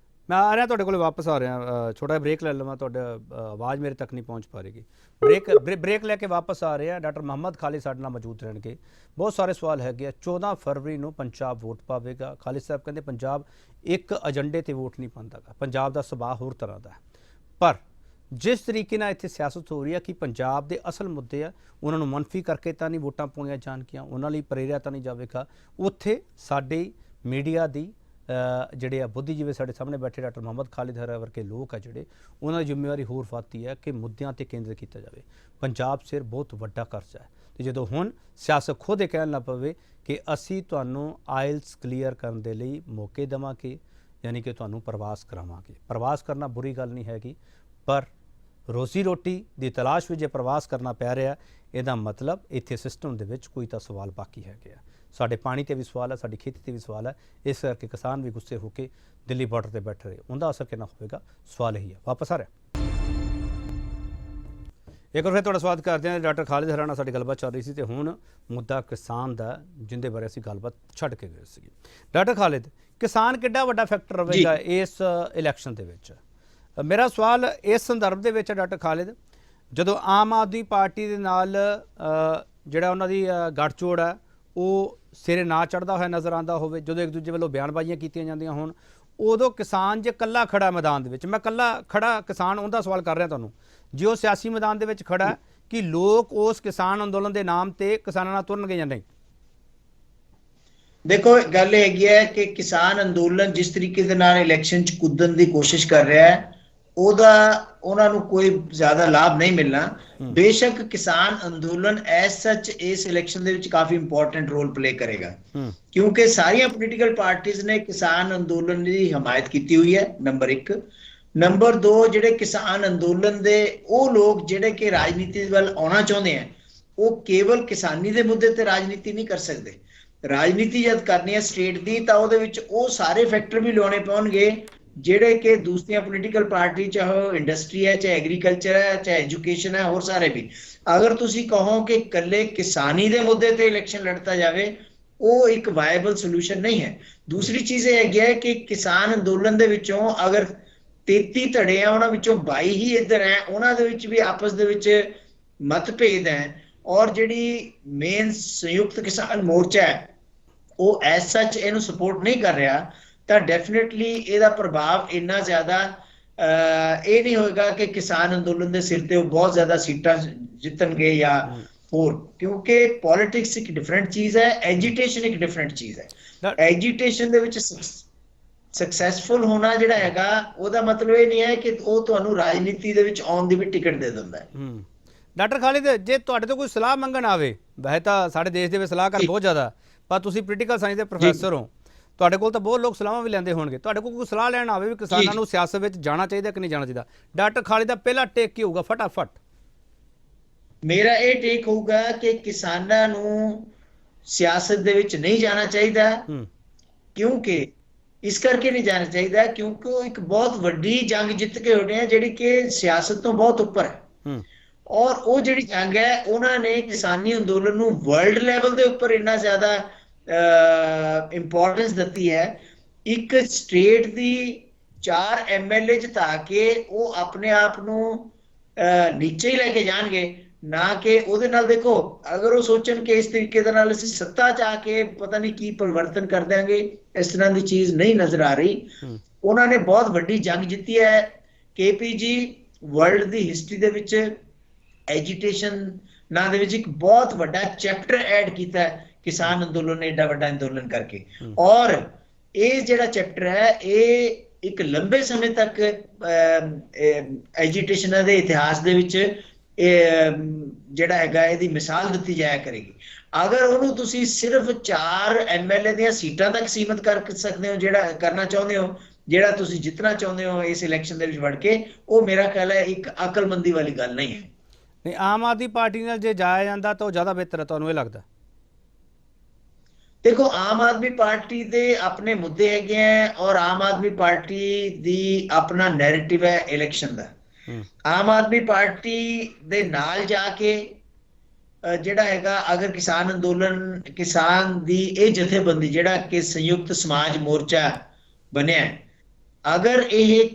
ਮੈਂ ਆ ਰਿਹਾ ਤੁਹਾਡੇ ਕੋਲ, ਵਾਪਸ ਆ ਰਿਹਾ, ਛੋਟਾ ਜਿਹਾ ਬ੍ਰੇਕ ਲੈ ਲਵਾਂ, ਤੁਹਾਡਾ ਆਵਾਜ਼ ਮੇਰੇ ਤੱਕ ਨਹੀਂ ਪਹੁੰਚ ਪਾ ਰਹੀ। ਬ੍ਰੇਕ ਲੈ ਕੇ ਵਾਪਸ ਆ ਰਹੇ ਆ। ਡਾਕਟਰ ਮੁਹੰਮਦ ਖਾਲਿਦ ਸਾਡੇ ਨਾਲ ਮੌਜੂਦ ਰਹਿਣਗੇ। ਬਹੁਤ ਸਾਰੇ ਸਵਾਲ ਹੈਗੇ ਆ। 14 ਫਰਵਰੀ ਨੂੰ ਪੰਜਾਬ ਵੋਟ ਪਾਵੇਗਾ। ਖਾਲਿਦ ਸਾਹਿਬ ਕਹਿੰਦੇ ਪੰਜਾਬ ਇੱਕ ਏਜੰਡੇ ਤੇ ਵੋਟ ਨਹੀਂ ਪਾਉਂਦਾਗਾ, ਪੰਜਾਬ ਦਾ ਸੁਭਾਅ ਹੋਰ ਤਰ੍ਹਾਂ ਦਾ ਹੈ। ਪਰ ਜਿਸ ਤਰੀਕੇ ਨਾਲ ਇੱਥੇ ਸਿਆਸਤ ਹੋ ਰਹੀ ਹੈ ਕਿ ਪੰਜਾਬ ਦੇ ਅਸਲ ਮੁੱਦੇ ਆ ਉਹਨਾਂ ਨੂੰ ਮੰਨਫੀ ਕਰਕੇ ਤਾਂ ਨਹੀਂ ਵੋਟਾਂ ਪਾਉਣੀਆਂ ਜਾਣਗੀਆਂ, ਉਹਨਾਂ ਲਈ ਪ੍ਰੇਰਿਆ ਤਾਂ ਨਹੀਂ ਜਾਵੇਗਾ। ਉੱਥੇ ਸਾਡੇ ਮੀਡੀਆ ਦੀ ਜਿਹੜੇ ਆ ਬੁੱਧੀਜੀਵੀ ਸਾਡੇ ਸਾਹਮਣੇ ਬੈਠੇ ਡਾਕਟਰ ਮੁਹੰਮਦ ਖਾਲਿਦ ਹਰਾ ਵਰਗੇ ਲੋਕ ਆ ਜਿਹੜੇ, ਉਹਨਾਂ ਦੀ ਜ਼ਿੰਮੇਵਾਰੀ ਹੋਰ ਫਾਤੀ ਹੈ ਕਿ ਮੁੱਦਿਆਂ ਤੇ ਕੇਂਦਰ ਕੀਤਾ ਜਾਵੇ। ਪੰਜਾਬ ਸਿਰ ਬਹੁਤ ਵੱਡਾ ਕਰਜ਼ਾ ਹੈ ਤੇ ਜਦੋਂ ਹੁਣ ਸਿਆਸਤ ਖੁਦ ਇਹ ਕਹਿਣ ਲੱਗ ਪਵੇ ਕਿ ਅਸੀਂ ਤੁਹਾਨੂੰ ਆਇਲਸ ਕਲੀਅਰ ਕਰਨ ਦੇ ਲਈ ਮੌਕੇ ਦੇਵਾਂਗੇ, ਯਾਨੀ ਕਿ ਤੁਹਾਨੂੰ ਪ੍ਰਵਾਸ ਕਰਾਵਾਂਗੇ। ਪ੍ਰਵਾਸ ਕਰਨਾ ਬੁਰੀ ਗੱਲ ਨਹੀਂ ਹੈਗੀ, ਪਰ ਰੋਜ਼ੀ ਰੋਟੀ ਦੀ ਤਲਾਸ਼ ਵਿੱਚ ਜੇ ਪ੍ਰਵਾਸ ਕਰਨਾ ਪੈ ਰਿਹਾ, ਇਹਦਾ ਮਤਲਬ ਇੱਥੇ ਸਿਸਟਮ ਦੇ ਵਿੱਚ ਕੋਈ ਤਾਂ ਸਵਾਲ ਬਾਕੀ ਹੈਗੇ ਆ। ਸਾਡੇ ਪਾਣੀ ਤੇ ਵੀ ਸਵਾਲ ਹੈ, ਸਾਡੀ ਖੇਤੀ ਤੇ ਵੀ ਸਵਾਲ ਹੈ। ਇਸ ਕਰਕੇ ਕਿਸਾਨ ਵੀ ਗੁੱਸੇ ਹੋ ਕੇ ਦਿੱਲੀ ਬਾਰਡਰ ਤੇ ਬੈਠ ਰਹੇ, ਉਹਦਾ ਅਸਰ ਕਿੰਨਾ ਹੋਵੇਗਾ, ਸਵਾਲ ਇਹੀ ਹੈ। ਵਾਪਸ ਆ ਰਿਹਾ, ਇੱਕ ਵਾਰ ਫਿਰ ਤੁਹਾਡਾ ਸਵਾਗਤ ਕਰਦੇ ਹਾਂ। ਡਾਕਟਰ ਖਾਲਿਦ ਹਰਾ ਨਾਲ ਸਾਡੀ ਗੱਲਬਾਤ ਚੱਲ ਰਹੀ ਸੀ ਤੇ ਹੁਣ ਮੁੱਦਾ ਕਿਸਾਨ ਦਾ, ਜਿੰਦੇ ਬਾਰੇ ਅਸੀਂ ਗੱਲਬਾਤ ਛੱਡ ਕੇ ਗਏ ਸੀ। ਡਾਕਟਰ ਖਾਲਿਦ, ਕਿਸਾਨ ਕਿੱਡਾ ਵੱਡਾ ਫੈਕਟਰ ਰਹੇਗਾ ਇਸ ਇਲੈਕਸ਼ਨ ਦੇ ਵਿੱਚ? ਮੇਰਾ ਸਵਾਲ ਇਸ ਸੰਦਰਭ ਦੇ ਵਿੱਚ ਹੈ ਡਾਕਟਰ ਖਾਲਿਦ, ਜਦੋਂ ਆਮ ਆਦਮੀ ਪਾਰਟੀ ਦੇ ਨਾਲ ਜਿਹੜਾ ਉਹਨਾਂ ਦੀ ਗੱਠਜੋੜ ਹੈ ਉਹ ਸਿਰੇ ਨਾ ਚੜ੍ਹਦਾ ਹੋਇਆ ਨਜ਼ਰ ਆਉਂਦਾ ਹੋਵੇ, ਜਦੋਂ ਇੱਕ ਦੂਜੇ ਵੱਲੋਂ ਬਿਆਨਬਾਜ਼ੀਆਂ ਕੀਤੀਆਂ ਜਾਂਦੀਆਂ ਹੋਣ, ਉਦੋਂ ਕਿਸਾਨ ਜੇ ਇਕੱਲਾ ਖੜਾ ਮੈਦਾਨ ਦੇ ਵਿੱਚ, ਮੈਂ ਇਕੱਲਾ ਖੜਾ ਕਿਸਾਨ ਉਹਦਾ ਸਵਾਲ ਕਰ ਰਿਹਾ ਤੁਹਾਨੂੰ, ਜੇ ਉਹ ਸਿਆਸੀ ਮੈਦਾਨ ਦੇ ਵਿੱਚ ਖੜਾ, ਕਿ ਲੋਕ ਉਸ ਕਿਸਾਨ ਅੰਦੋਲਨ ਦੇ ਨਾਮ ਤੇ ਕਿਸਾਨਾਂ ਨਾਲ ਤੁਰਨਗੇ ਜਾਂ ਨਹੀਂ? ਦੇਖੋ, ਗੱਲ ਇਹ ਹੈਗੀ ਹੈ ਕਿ ਕਿਸਾਨ ਅੰਦੋਲਨ ਜਿਸ ਤਰੀਕੇ ਦੇ ਨਾਲ ਇਲੈਕਸ਼ਨ 'ਚ ਕੁੱਦਣ ਦੀ ਕੋਸ਼ਿਸ਼ ਕਰ ਰਿਹਾ ਹੈ, ਉਹਨਾਂ ਨੂੰ ਕੋਈ ਜ਼ਿਆਦਾ ਲਾਭ ਨਹੀਂ ਮਿਲਣਾ। ਬੇਸ਼ੱਕ ਕਿਸਾਨ ਅੰਦੋਲਨ ਐਸ ਸੱਚ ਇਸ ਇਲੈਕਸ਼ਨ ਦੇ ਵਿੱਚ ਕਾਫੀ ਇੰਪੋਰਟੈਂਟ ਰੋਲ ਪਲੇ ਕਰੇਗਾ, ਕਿਉਂਕਿ ਸਾਰੀਆਂ ਪੋਲੀਟੀਕਲ ਪਾਰਟੀਆਂ ਨੇ ਕਿਸਾਨ ਅੰਦੋਲਨ ਦੀ ਹਮਾਇਤ ਕੀਤੀ ਹੋਈ ਹੈ, ਨੰਬਰ 1। ਨੰਬਰ 2, ਜਿਹੜੇ ਕਿਸਾਨ ਅੰਦੋਲਨ ਦੇ ਉਹ ਲੋਕ ਜਿਹੜੇ ਕਿ ਰਾਜਨੀਤੀ ਵੱਲ ਆਉਣਾ ਚਾਹੁੰਦੇ ਆ, ਉਹ ਕੇਵਲ ਕਿਸਾਨੀ ਦੇ ਮੁੱਦੇ ਤੇ ਰਾਜਨੀਤੀ ਨਹੀਂ ਕਰ ਸਕਦੇ। ਰਾਜਨੀਤੀ ਜਦ ਕਰਨੀ ਹੈ ਸਟੇਟ ਦੀ, ਤਾਂ ਉਹਦੇ ਵਿੱਚ ਉਹ ਸਾਰੇ ਫੈਕਟਰ ਵੀ ਲਿਆਉਣੇ ਪਾਉਣਗੇ ਜਿਹੜੇ ਕਿ ਦੂਸਰੀਆਂ ਪੋਲੀਟੀਕਲ ਪਾਰਟੀ, ਚਾਹੇ ਇੰਡਸਟਰੀ ਹੈ, ਚਾਹੇ ਐਗਰੀਕਲਚਰ ਹੈ, ਚਾਹੇ ਐਜੂਕੇਸ਼ਨ ਹੈ, ਹੋਰ ਸਾਰੇ ਵੀ। ਅਗਰ ਤੁਸੀਂ ਕਹੋ ਕਿ ਇਕੱਲੇ ਕਿਸਾਨੀ ਦੇ ਮੁੱਦੇ ਤੇ ਇਲੈਕਸ਼ਨ ਲੜਤਾ ਜਾਵੇ, ਉਹ ਇੱਕ ਵਾਇਬਲ ਸੋਲੂਸ਼ਨ ਨਹੀਂ ਹੈ। ਦੂਸਰੀ ਚੀਜ਼ ਇਹ ਹੈਗੀ ਹੈ ਕਿ ਕਿਸਾਨ ਅੰਦੋਲਨ ਦੇ ਵਿੱਚੋਂ ਅਗਰ 33 ਧੜੇ ਆ, ਉਹਨਾਂ ਵਿੱਚੋਂ 22 ਹੀ ਇੱਧਰ ਹੈ, ਉਹਨਾਂ ਦੇ ਵਿੱਚ ਵੀ ਆਪਸ ਦੇ ਵਿੱਚ ਮਤਭੇਦ ਹੈ। ਔਰ ਜਿਹੜੀ ਮੇਨ ਸੰਯੁਕਤ ਕਿਸਾਨ ਮੋਰਚਾ ਹੈ ਉਹ ਐਸ ਸੱਚ ਇਹਨੂੰ ਸਪੋਰਟ ਨਹੀਂ ਕਰ ਰਿਹਾ, ਤਾਂ ਡੈਫੀਨੇਟਲੀ ਇਹਦਾ ਪ੍ਰਭਾਵ ਇੰਨਾ ਜ਼ਿਆਦਾ ਇਹ ਨਹੀਂ ਹੋਏਗਾ ਕਿ ਕਿਸਾਨ ਅੰਦੋਲਨ ਦੇ ਸਿਰ ਤੇ ਉਹ ਬਹੁਤ ਜ਼ਿਆਦਾ ਸੀਟਾਂ ਜਿੱਤਣਗੇ ਜਾਂ ਹੋਰ, ਕਿਉਂਕਿ ਪੋਲਿਟਿਕਸ ਇੱਕ ਡਿਫਰੈਂਟ ਚੀਜ਼ ਹੈ, ਐਜੀਟੇਸ਼ਨ ਇੱਕ ਡਿਫਰੈਂਟ ਚੀਜ਼ ਹੈ। ਐਜੀਟੇਸ਼ਨ ਦੇ ਵਿੱਚ ਸਕਸੈਸਫੁਲ ਹੋਣਾ ਜਿਹੜਾ ਹੈਗਾ, ਉਹਦਾ ਮਤਲਬ ਇਹ ਨਹੀਂ ਹੈ ਕਿ ਉਹ ਤੁਹਾਨੂੰ ਰਾਜਨੀਤੀ ਦੇ ਵਿੱਚ ਆਉਣ ਦੀ ਵੀ ਟਿਕਟ ਦੇ ਦਿੰਦਾ ਹੈ। ਡਾਕਟਰ ਖਾਲਿਦ, ਜੇ ਤੁਹਾਡੇ ਤੋਂ ਕੋਈ ਸਲਾਹ ਮੰਗਣ ਆਵੇ, ਵੈਸੇ ਤਾਂ ਸਾਡੇ ਦੇਸ਼ ਦੇ ਵਿੱਚ ਸਲਾਹਕਾਰ ਬਹੁਤ ਜ਼ਿਆਦਾ, ਪਰ ਤੁਸੀਂ ਪੋਲੀਟੀਕਲ ਸਾਇੰਸ ਦੇ ਪ੍ਰੋਫੈਸਰ ਹੋ, ਤੁਹਾਡੇ ਕੋਲ ਤਾਂ ਬਹੁਤ ਲੋਕ ਸਲਾਹਾਂ ਵੀ ਲੈਂਦੇ ਹੋਣਗੇ, ਤੁਹਾਡੇ ਕੋਲ ਕੋਈ ਸਲਾਹ ਲੈਣ ਆਵੇ ਵੀ ਕਿਸਾਨਾਂ ਨੂੰ ਸਿਆਸਤ ਵਿੱਚ ਜਾਣਾ ਚਾਹੀਦਾ ਕਿ ਨਹੀਂ ਜਾਣਾ ਚਾਹੀਦਾ, ਡਾਕਟਰ ਖਾਲਿਦ ਦਾ ਪਹਿਲਾ ਟੇਕ ਕੀ ਹੋਊਗਾ ਫਟਾਫਟ? ਮੇਰਾ ਇਹ ਟੇਕ ਹੋਊਗਾ ਕਿ ਕਿਸਾਨਾਂ ਨੂੰ ਸਿਆਸਤ ਦੇ ਵਿੱਚ ਨਹੀਂ ਜਾਣਾ ਚਾਹੀਦਾ। ਕਿਉਂਕਿ ਇਸ ਕਰਕੇ ਨਹੀਂ ਜਾਣਾ ਚਾਹੀਦਾ ਕਿਉਂਕਿ ਉਹ ਇੱਕ ਬਹੁਤ ਵੱਡੀ ਜੰਗ ਜਿੱਤ ਕੇ ਹੋਣੇ ਆ, ਜਿਹੜੀ ਕਿ ਸਿਆਸਤ ਤੋਂ ਬਹੁਤ ਉੱਪਰ ਹੈ। ਔਰ ਉਹ ਜਿਹੜੀ ਜੰਗ ਹੈ, ਉਹਨਾਂ ਨੇ ਕਿਸਾਨੀ ਅੰਦੋਲਨ ਨੂੰ ਵਰਲਡ ਲੈਵਲ ਦੇ ਉੱਪਰ ਇੰਨਾ ਜ਼ਿਆਦਾ ਇੰਪੋਰਟੈਂਸ ਦਿੱਤੀ ਹੈ। ਇੱਕ ਸਟੇਟ ਦੀ 4 MLA ਜਿਤਾ ਕੇ ਉਹ ਆਪਣੇ ਆਪ ਨੂੰ ਨੀਚੇ ਹੀ ਲੈ ਕੇ ਜਾਣਗੇ, ਨਾ ਕਿ ਉਹਦੇ ਨਾਲ। ਦੇਖੋ, ਅਗਰ ਉਹ ਸੋਚਣ ਕਿ ਇਸ ਤਰੀਕੇ ਦੇ ਨਾਲ ਅਸੀਂ ਸੱਤਾ ਚ ਆ ਕੇ ਪਤਾ ਨਹੀਂ ਕੀ ਪਰਿਵਰਤਨ ਕਰ ਦਿਆਂਗੇ, ਇਸ ਤਰ੍ਹਾਂ ਦੀ ਚੀਜ਼ ਨਹੀਂ ਨਜ਼ਰ ਆ ਰਹੀ। ਉਹਨਾਂ ਨੇ ਬਹੁਤ ਵੱਡੀ ਜੰਗ ਜਿੱਤੀ ਹੈ। KPG ਵਰਲਡ ਦੀ ਹਿਸਟਰੀ ਦੇ ਵਿੱਚ ਐਜੀਟੇਸ਼ਨ ਨਾਂ ਦੇ ਵਿੱਚ ਇੱਕ ਬਹੁਤ ਵੱਡਾ ਚੈਪਟਰ ਐਡ ਕੀਤਾ ਹੈ ਕਿਸਾਨ ਅੰਦੋਲਨ ਨੇ, ਏਡਾ ਵੱਡਾ ਅੰਦੋਲਨ ਕਰਕੇ। ਔਰ ਇਹ ਜਿਹੜਾ ਚੈਪਟਰ ਹੈ, ਇਹ ਇੱਕ ਲੰਬੇ ਸਮੇਂ ਤੱਕ ਐਜੀਟੇਸ਼ਨਾਂ ਦੇ ਇਤਿਹਾਸ ਦੇ ਵਿੱਚ ਜਿਹੜਾ ਹੈਗਾ ਇਹਦੀ ਮਿਸਾਲ ਦਿੱਤੀ ਜਾਇਆ ਕਰੇਗੀ। ਅਗਰ ਉਹਨੂੰ ਤੁਸੀਂ ਸਿਰਫ 4 MLA ਦੀਆਂ ਸੀਟਾਂ ਤੱਕ ਸੀਮਿਤ ਕਰ ਸਕਦੇ ਹੋ, ਜਿਹੜਾ ਕਰਨਾ ਚਾਹੁੰਦੇ ਹੋ, ਜਿਹੜਾ ਤੁਸੀਂ ਜਿੱਤਣਾ ਚਾਹੁੰਦੇ ਹੋ ਇਸ ਇਲੈਕਸ਼ਨ ਦੇ ਵਿੱਚ ਵੜ ਕੇ, ਉਹ ਮੇਰਾ ਖਿਆਲ ਹੈ ਇੱਕ ਅਕਲਮੰਦੀ ਵਾਲੀ ਗੱਲ ਨਹੀਂ ਹੈ। ਨਹੀਂ, ਆਮ ਆਦਮੀ ਪਾਰਟੀ ਨਾਲ ਜੇ ਜਾਇਆ ਜਾਂਦਾ ਤਾਂ ਉਹ ਜ਼ਿਆਦਾ ਬਿਹਤਰ ਹੈ, ਤੁਹਾਨੂੰ ਇਹ ਲੱਗਦਾ? ਦੇਖੋ, ਆਮ ਆਦਮੀ ਪਾਰਟੀ ਦੇ ਆਪਣੇ ਮੁੱਦੇ ਹੈਗੇ ਹੈ ਔਰ ਆਮ ਆਦਮੀ ਪਾਰਟੀ ਦੀ ਆਪਣਾ ਨੈਰੇਟਿਵ ਹੈ ਇਲੈਕਸ਼ਨ ਦਾ। ਆਮ ਆਦਮੀ ਪਾਰਟੀ ਦੇ ਨਾਲ ਜਾ ਕੇ ਜਿਹੜਾ ਹੈਗਾ, ਅਗਰ ਕਿਸਾਨ ਅੰਦੋਲਨ, ਕਿਸਾਨ ਦੀ ਇਹ ਜਥੇਬੰਦੀ ਜਿਹੜਾ ਕਿ ਸੰਯੁਕਤ ਸਮਾਜ ਮੋਰਚਾ ਬਣਿਆ, ਅਗਰ ਇਹ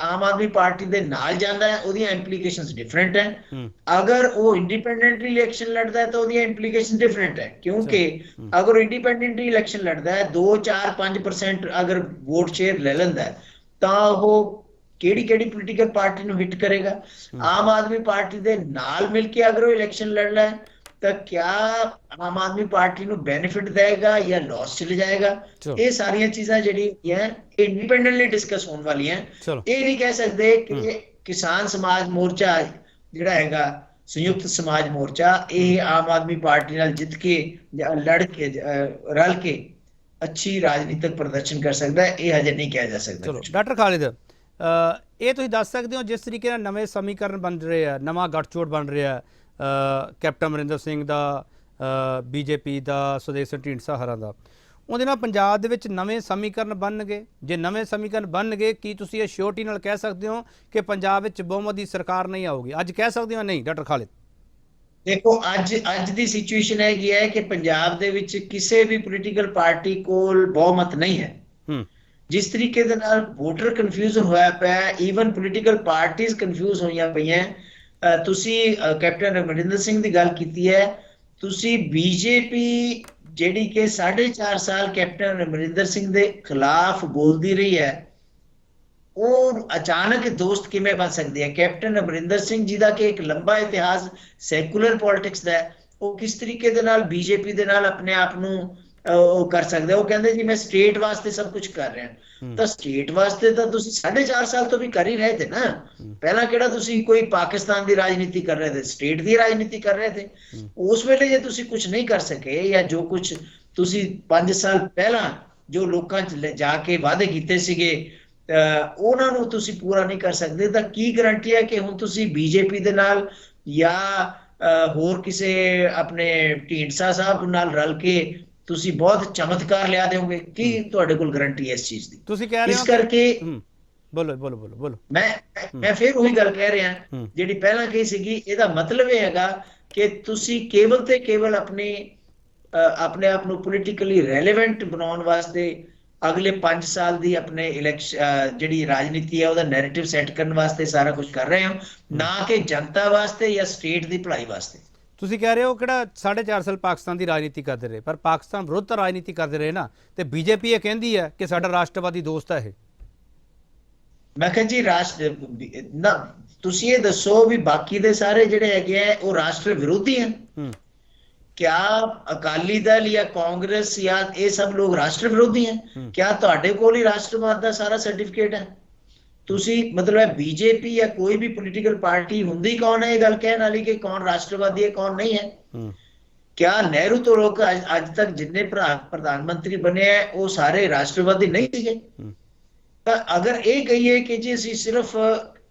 ਆਮ ਆਦਮੀ ਪਾਰਟੀ ਦੇ ਨਾਲ ਜਾਂਦਾ ਹੈ, ਉਹਦੀਆਂ ਇੰਪਲੀਕੇਸ਼ਨਸ ਡਿਫਰੈਂਟ ਹੈ। ਅਗਰ ਉਹ ਇੰਡੀਪੈਂਡੈਂਟਲੀ ਇਲੈਕਸ਼ਨ ਲੜਦਾ ਹੈ ਤਾਂ ਉਹਦੀਆਂ ਇੰਪਲੀਕੇਸ਼ਨ ਡਿਫਰੈਂਟ ਹੈ। ਕਿਉਂਕਿ ਅਗਰ ਉਹ ਇੰਡੀਪੈਂਡੈਂਟਲੀ ਇਲੈਕਸ਼ਨ ਲੜਦਾ ਹੈ, 2, 4, 5% ਅਗਰ ਵੋਟ ਸ਼ੇਅਰ ਲੈ ਲੈਂਦਾ ਹੈ, ਤਾਂ ਉਹ ਕਿਹੜੀ ਪੋਲੀਟੀਕਲ ਪਾਰਟੀ ਨੂੰ ਹਿੱਟ ਕਰੇਗਾ। ਆਮ ਆਦਮੀ ਪਾਰਟੀ ਦੇ ਨਾਲ ਮਿਲ ਕੇ ਅਗਰ ਉਹ ਇਲੈਕਸ਼ਨ ਲੜਨਾ ਹੈ ਤਾਂ ਕਿਆ ਆਮ ਆਦਮੀ ਪਾਰਟੀ ਨੂੰ ਬੈਨੀਫਿਟ ਦੇਗਾ ਜਾਂ ਲਾਸ ਚਲੇ ਜਾਏਗਾ। ਇਹ ਸਾਰੀਆਂ ਚੀਜ਼ਾਂ ਜਿਹੜੀਆਂ ਇਹ ਇੰਡੀਪੈਂਡੈਂਟਲੀ ਡਿਸਕਸ ਹੋਣ ਵਾਲੀਆਂ। ਇਹ ਨਹੀਂ ਕਹਿ ਸਕਦੇ ਕਿ ਕਿਸਾਨ ਸਮਾਜ ਮੋਰਚਾ ਜਿਹੜਾ ਹੈਗਾ, ਸੰਯੁਕਤ ਸਮਾਜ ਮੋਰਚਾ, ਇਹ ਆਮ ਆਦਮੀ ਪਾਰਟੀ ਨਾਲ ਜਿੱਤ ਕੇ ਲੜ ਕੇ ਰਲ ਕੇ ਅੱਛੀ ਰਾਜਨੀਤਿਕ ਪ੍ਰਦਰਸ਼ਨ ਕਰ ਸਕਦਾ ਹੈ, ਇਹ ਹਜੇ ਨਹੀਂ ਕਿਹਾ ਜਾ ਸਕਦਾ। ਚਲੋ ਡਾਕਟਰ ਖਾਲਿਦ, ਇਹ ਤੁਸੀਂ ਦੱਸ ਸਕਦੇ ਹੋ ਜਿਸ ਤਰੀਕੇ ਨਾਲ ਨਵੇਂ ਸਮੀਕਰਨ ਬਣ ਰਹੇ ਆ, ਨਵਾਂ ਗੱਠਜੋੜ ਬਣ ਰਿਹਾ, ਕੈਪਟਨ ਅਮਰਿੰਦਰ ਸਿੰਘ ਦਾ, BJP ਦਾ, ਸੁਦੇਸ਼ ਸਿੰਘ ਢੀਂਡਸਾ ਹਰਾਂ ਦਾ, ਉਹਦੇ ਨਾਲ ਪੰਜਾਬ ਦੇ ਵਿੱਚ ਨਵੇਂ ਸਮੀਕਰਨ ਬਣਨਗੇ? ਜੇ ਨਵੇਂ ਸਮੀਕਰਨ ਬਣਨਗੇ, ਕੀ ਤੁਸੀਂ ਇਹ ਸ਼ੋਰਟੀ ਨਾਲ ਕਹਿ ਸਕਦੇ ਹੋ ਕਿ ਪੰਜਾਬ ਵਿੱਚ ਬਹੁਮਤ ਦੀ ਸਰਕਾਰ ਨਹੀਂ ਆਊਗੀ? ਅੱਜ ਕਹਿ ਸਕਦੇ ਹੋ ਨਹੀਂ ਡਾਕਟਰ ਖਾਲਿਦ? ਦੇਖੋ, ਅੱਜ ਦੀ ਸਿਚੁਏਸ਼ਨ ਹੈਗੀ ਹੈ ਕਿ ਪੰਜਾਬ ਦੇ ਵਿੱਚ ਕਿਸੇ ਵੀ ਪੋਲੀਟੀਕਲ ਪਾਰਟੀ ਕੋਲ ਬਹੁਮਤ ਨਹੀਂ ਹੈ। ਜਿਸ ਤਰੀਕੇ ਦੇ ਨਾਲ ਵੋਟਰ ਕਨਫਿਊਜ਼ਨ ਹੋਇਆ ਪਿਆ, ਈਵਨ ਪੋਲੀਟੀਕਲ ਪਾਰਟੀਆਂ ਕਨਫਿਊਜ਼ ਹੋਈਆਂ ਪਈਆਂ। ਤੁਸੀਂ ਕੈਪਟਨ ਅਮਰਿੰਦਰ ਸਿੰਘ ਦੀ ਗੱਲ ਕੀਤੀ ਹੈ, ਤੁਸੀਂ BJP ਜਿਹੜੀ ਕਿ 4.5 ਸਾਲ ਕੈਪਟਨ ਅਮਰਿੰਦਰ ਸਿੰਘ ਦੇ ਖਿਲਾਫ ਬੋਲਦੀ ਰਹੀ ਹੈ, ਉਹ ਅਚਾਨਕ ਦੋਸਤ ਕਿਵੇਂ ਬਣ ਸਕਦੀ ਹੈ? ਕੈਪਟਨ ਅਮਰਿੰਦਰ ਸਿੰਘ ਜੀ ਦਾ ਕਿ ਇੱਕ ਲੰਬਾ ਇਤਿਹਾਸ ਸੈਕੂਲਰ ਪੋਲਿਟਿਕਸ ਦਾ ਹੈ, ਉਹ ਕਿਸ ਤਰੀਕੇ ਦੇ ਨਾਲ BJP ਦੇ ਨਾਲ ਆਪਣੇ ਆਪ ਨੂੰ ਉਹ ਕਰ ਸਕਦੇ? ਉਹ ਕਹਿੰਦੇ ਜੀ ਮੈਂ ਸਟੇਟ ਵਾਸਤੇ ਸਭ ਕੁਝ ਕਰ ਰਿਹਾ। ਤਾਂ ਸਟੇਟ ਵਾਸਤੇ ਤਾਂ ਤੁਸੀਂ 4.5 ਸਾਲ ਤੋਂ ਵੀ ਕਰ ਹੀ ਰਹੇ ਥੇ ਨਾ। ਪਹਿਲਾਂ ਕਿਹੜਾ ਤੁਸੀਂ ਕੋਈ ਪਾਕਿਸਤਾਨ ਦੀ ਰਾਜਨੀਤੀ ਕਰ ਰਹੇ ਥੇ, ਸਟੇਟ ਦੀ ਰਾਜਨੀਤੀ ਕਰ ਰਹੇ ਥੇ। ਉਸ ਵੇਲੇ ਜੇ ਤੁਸੀਂ ਕੁਝ ਨਹੀਂ ਕਰ ਸਕੇ, ਜਾਂ ਜੋ ਕੁਝ ਤੁਸੀਂ 5 ਸਾਲ ਪਹਿਲਾਂ ਜੋ ਲੋਕਾਂ 'ਚ ਜਾ ਕੇ ਵਾਅਦੇ ਕੀਤੇ ਸੀਗੇ ਉਹਨਾਂ ਨੂੰ ਤੁਸੀਂ ਪੂਰਾ ਨਹੀਂ ਕਰ ਸਕਦੇ, ਤਾਂ ਕੀ ਗਰੰਟੀ ਹੈ ਕਿ ਹੁਣ ਤੁਸੀਂ BJP ਦੇ ਨਾਲ ਜਾਂ ਹੋਰ ਕਿਸੇ ਆਪਣੇ ਢੀਂਡਸਾ ਸਾਹਿਬ ਨਾਲ ਰਲ ਕੇ ਤੁਸੀਂ ਬਹੁਤ ਚਮਤਕਾਰ ਲਿਆ ਦੇਵੋਗੇ? ਕੀ ਤੁਹਾਡੇ ਕੋਲ ਗਾਰੰਟੀ ਹੈ ਇਸ ਚੀਜ਼ ਦੀ? ਤੁਸੀਂ ਕਹਿ ਰਹੇ ਹੋ ਇਸ ਕਰਕੇ ਬੋਲੋ ਮੈਂ ਫਿਰ ਉਹੀ ਗੱਲ ਕਹਿ ਰਿਹਾ ਜਿਹੜੀ ਪਹਿਲਾਂ ਕਹੀ ਸੀਗੀ। ਇਹਦਾ ਮਤਲਬ ਇਹ ਹੈਗਾ ਕਿ ਤੁਸੀਂ ਕੇਵਲ ਤੇ ਕੇਵਲ ਆਪਣੇ ਆਪ ਨੂੰ ਪੋਲੀਟੀਕਲੀ ਰੈਲੇਵੈਂਟ ਬਣਾਉਣ ਵਾਸਤੇ ਅਗਲੇ 5 ਸਾਲ ਦੀ ਆਪਣੇ ਇਲੈਕਸ਼ਨ ਜਿਹੜੀ ਰਾਜਨੀਤੀ ਹੈ ਉਹਦਾ ਨੈਰੇਟਿਵ ਸੈੱਟ ਕਰਨ ਵਾਸਤੇ ਸਾਰਾ ਕੁਝ ਕਰ ਰਹੇ ਹੋ, ਨਾ ਕਿ ਜਨਤਾ ਵਾਸਤੇ ਜਾਂ ਸਟੇਟ ਦੀ ਭਲਾਈ ਵਾਸਤੇ। ਤੁਸੀਂ ਕਹਿ ਰਹੇ ਹੋ ਕਿਹੜਾ 4.5 ਸਾਲ ਪਾਕਿਸਤਾਨ ਦੀ ਰਾਜਨੀਤੀ ਕਰਦੇ ਰਹੇ, ਪਰ ਪਾਕਿਸਤਾਨ ਵਿਰੁੱਧ ਰਾਜਨੀਤੀ ਕਰਦੇ ਰਹੇ ਨਾ, ਤੇ BJP ਇਹ ਕਹਿੰਦੀ ਹੈ ਕਿ ਸਾਡਾ ਰਾਸ਼ਟਰਵਾਦੀ ਦੋਸਤ ਹੈ ਇਹ। ਮੈਂ ਕਿਹਾ ਜੀ ਨਾ ਤੁਸੀਂ ਇਹ ਦੱਸੋ ਵੀ ਬਾਕੀ ਦੇ ਸਾਰੇ ਜਿਹੜੇ ਹੈਗੇ ਆ ਉਹ ਰਾਸ਼ਟਰ ਵਿਰੋਧੀ ਹਨ? ਹੂੰ क्या अकाली दल या कांग्रेस या ये सब लोग राष्ट्र विरोधी हैं? क्या ਤੁਹਾਡੇ ਕੋਲ ਹੀ ਰਾਸ਼ਟਰਵਾਦ ਦਾ ਸਾਰਾ ਸਰਟੀਫਿਕੇਟ ਹੈ? ਤੁਸੀਂ ਮਤਲਬ ਹੈ ਬੀਜੇਪੀ ਜਾਂ ਕੋਈ ਵੀ ਪੋਲੀਟੀਕਲ ਪਾਰਟੀ ਹੁੰਦੀ ਕੌਣ ਹੈ ਇਹ ਗੱਲ ਕਹਿਣ ਵਾਲੀ ਕਿ ਕੌਣ ਰਾਸ਼ਟਰਵਾਦੀ ਹੈ ਕੌਣ ਨਹੀਂ ਹੈ? क्या ਨਹਿਰੂ ਤੋਂ ਲੋਕ ਅੱਜ ਤੱਕ ਜਿੰਨੇ ਪ੍ਰਧਾਨ ਮੰਤਰੀ ਬਣੇ ਆ ਉਹ ਸਾਰੇ ਰਾਸ਼ਟਰਵਾਦੀ ਨਹੀਂ ਸੀਗੇ? ਤਾਂ ਅਗਰ ਇਹ ਕਹੀਏ ਕਿ ਜੀ ਅਸੀਂ ਸਿਰਫ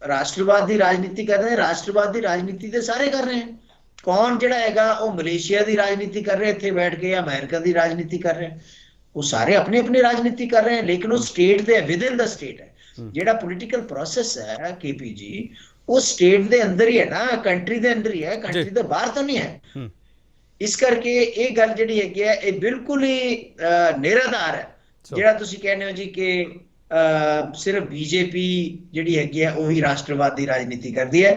ਰਾਸ਼ਟਰਵਾਦ ਦੀ ਰਾਜਨੀਤੀ ਕਰ ਰਹੇ ਹਾਂ, ਰਾਸ਼ਟਰਵਾਦ ਦੀ ਰਾਜਨੀਤੀ ਤੇ ਸਾਰੇ ਕਰ ਰਹੇ ਹਨ। ਕੌਣ ਜਿਹੜਾ ਹੈਗਾ ਉਹ ਮਲੇਸ਼ੀਆ ਦੀ ਰਾਜਨੀਤੀ ਕਰ ਰਿਹਾ ਇੱਥੇ ਬੈਠ ਕੇ ਜਾਂ ਅਮਰੀਕਾ ਦੀ ਰਾਜਨੀਤੀ ਕਰ ਰਿਹਾ? ਉਹ ਸਾਰੇ ਆਪਣੀ ਆਪਣੀ ਰਾਜਨੀਤੀ ਕਰ ਰਹੇ ਹਨ, ਲੇਕਿਨ ਉਹ ਸਟੇਟ ਦੇ ਵਿਦ ਇਨ ਦਾ ਸਟੇਟ ਹੈ। ਜਿਹੜਾ ਪੋਲੀਟੀਕਲ ਪ੍ਰੋਸੈਸ ਹੈ ਕੇਪੀ ਜੀ, ਉਹ ਸਟੇਟ ਦੇ ਅੰਦਰ ਹੀ ਹੈ ਨਾ, ਕੰਟਰੀ ਦੇ ਅੰਦਰ ਹੀ ਹੈ, ਕੰਟਰੀ ਦੇ ਬਾਹਰ ਤਾਂ ਨਹੀਂ ਹੈ। ਇਸ ਕਰਕੇ ਇਹ ਗੱਲ ਜਿਹੜੀ ਹੈਗੀ ਹੈ ਇਹ ਬਿਲਕੁਲ ਹੀ ਨਿਰਾਧਾਰ ਹੈ। ਜਿਹੜਾ ਤੁਸੀਂ ਕਹਿੰਦੇ ਹੋ ਜੀ ਕਿ ਸਿਰਫ ਬੀਜੇਪੀ ਜਿਹੜੀ ਹੈਗੀ ਹੈ ਉਹੀ ਰਾਸ਼ਟਰਵਾਦ ਦੀ ਰਾਜਨੀਤੀ ਕਰਦੀ ਹੈ।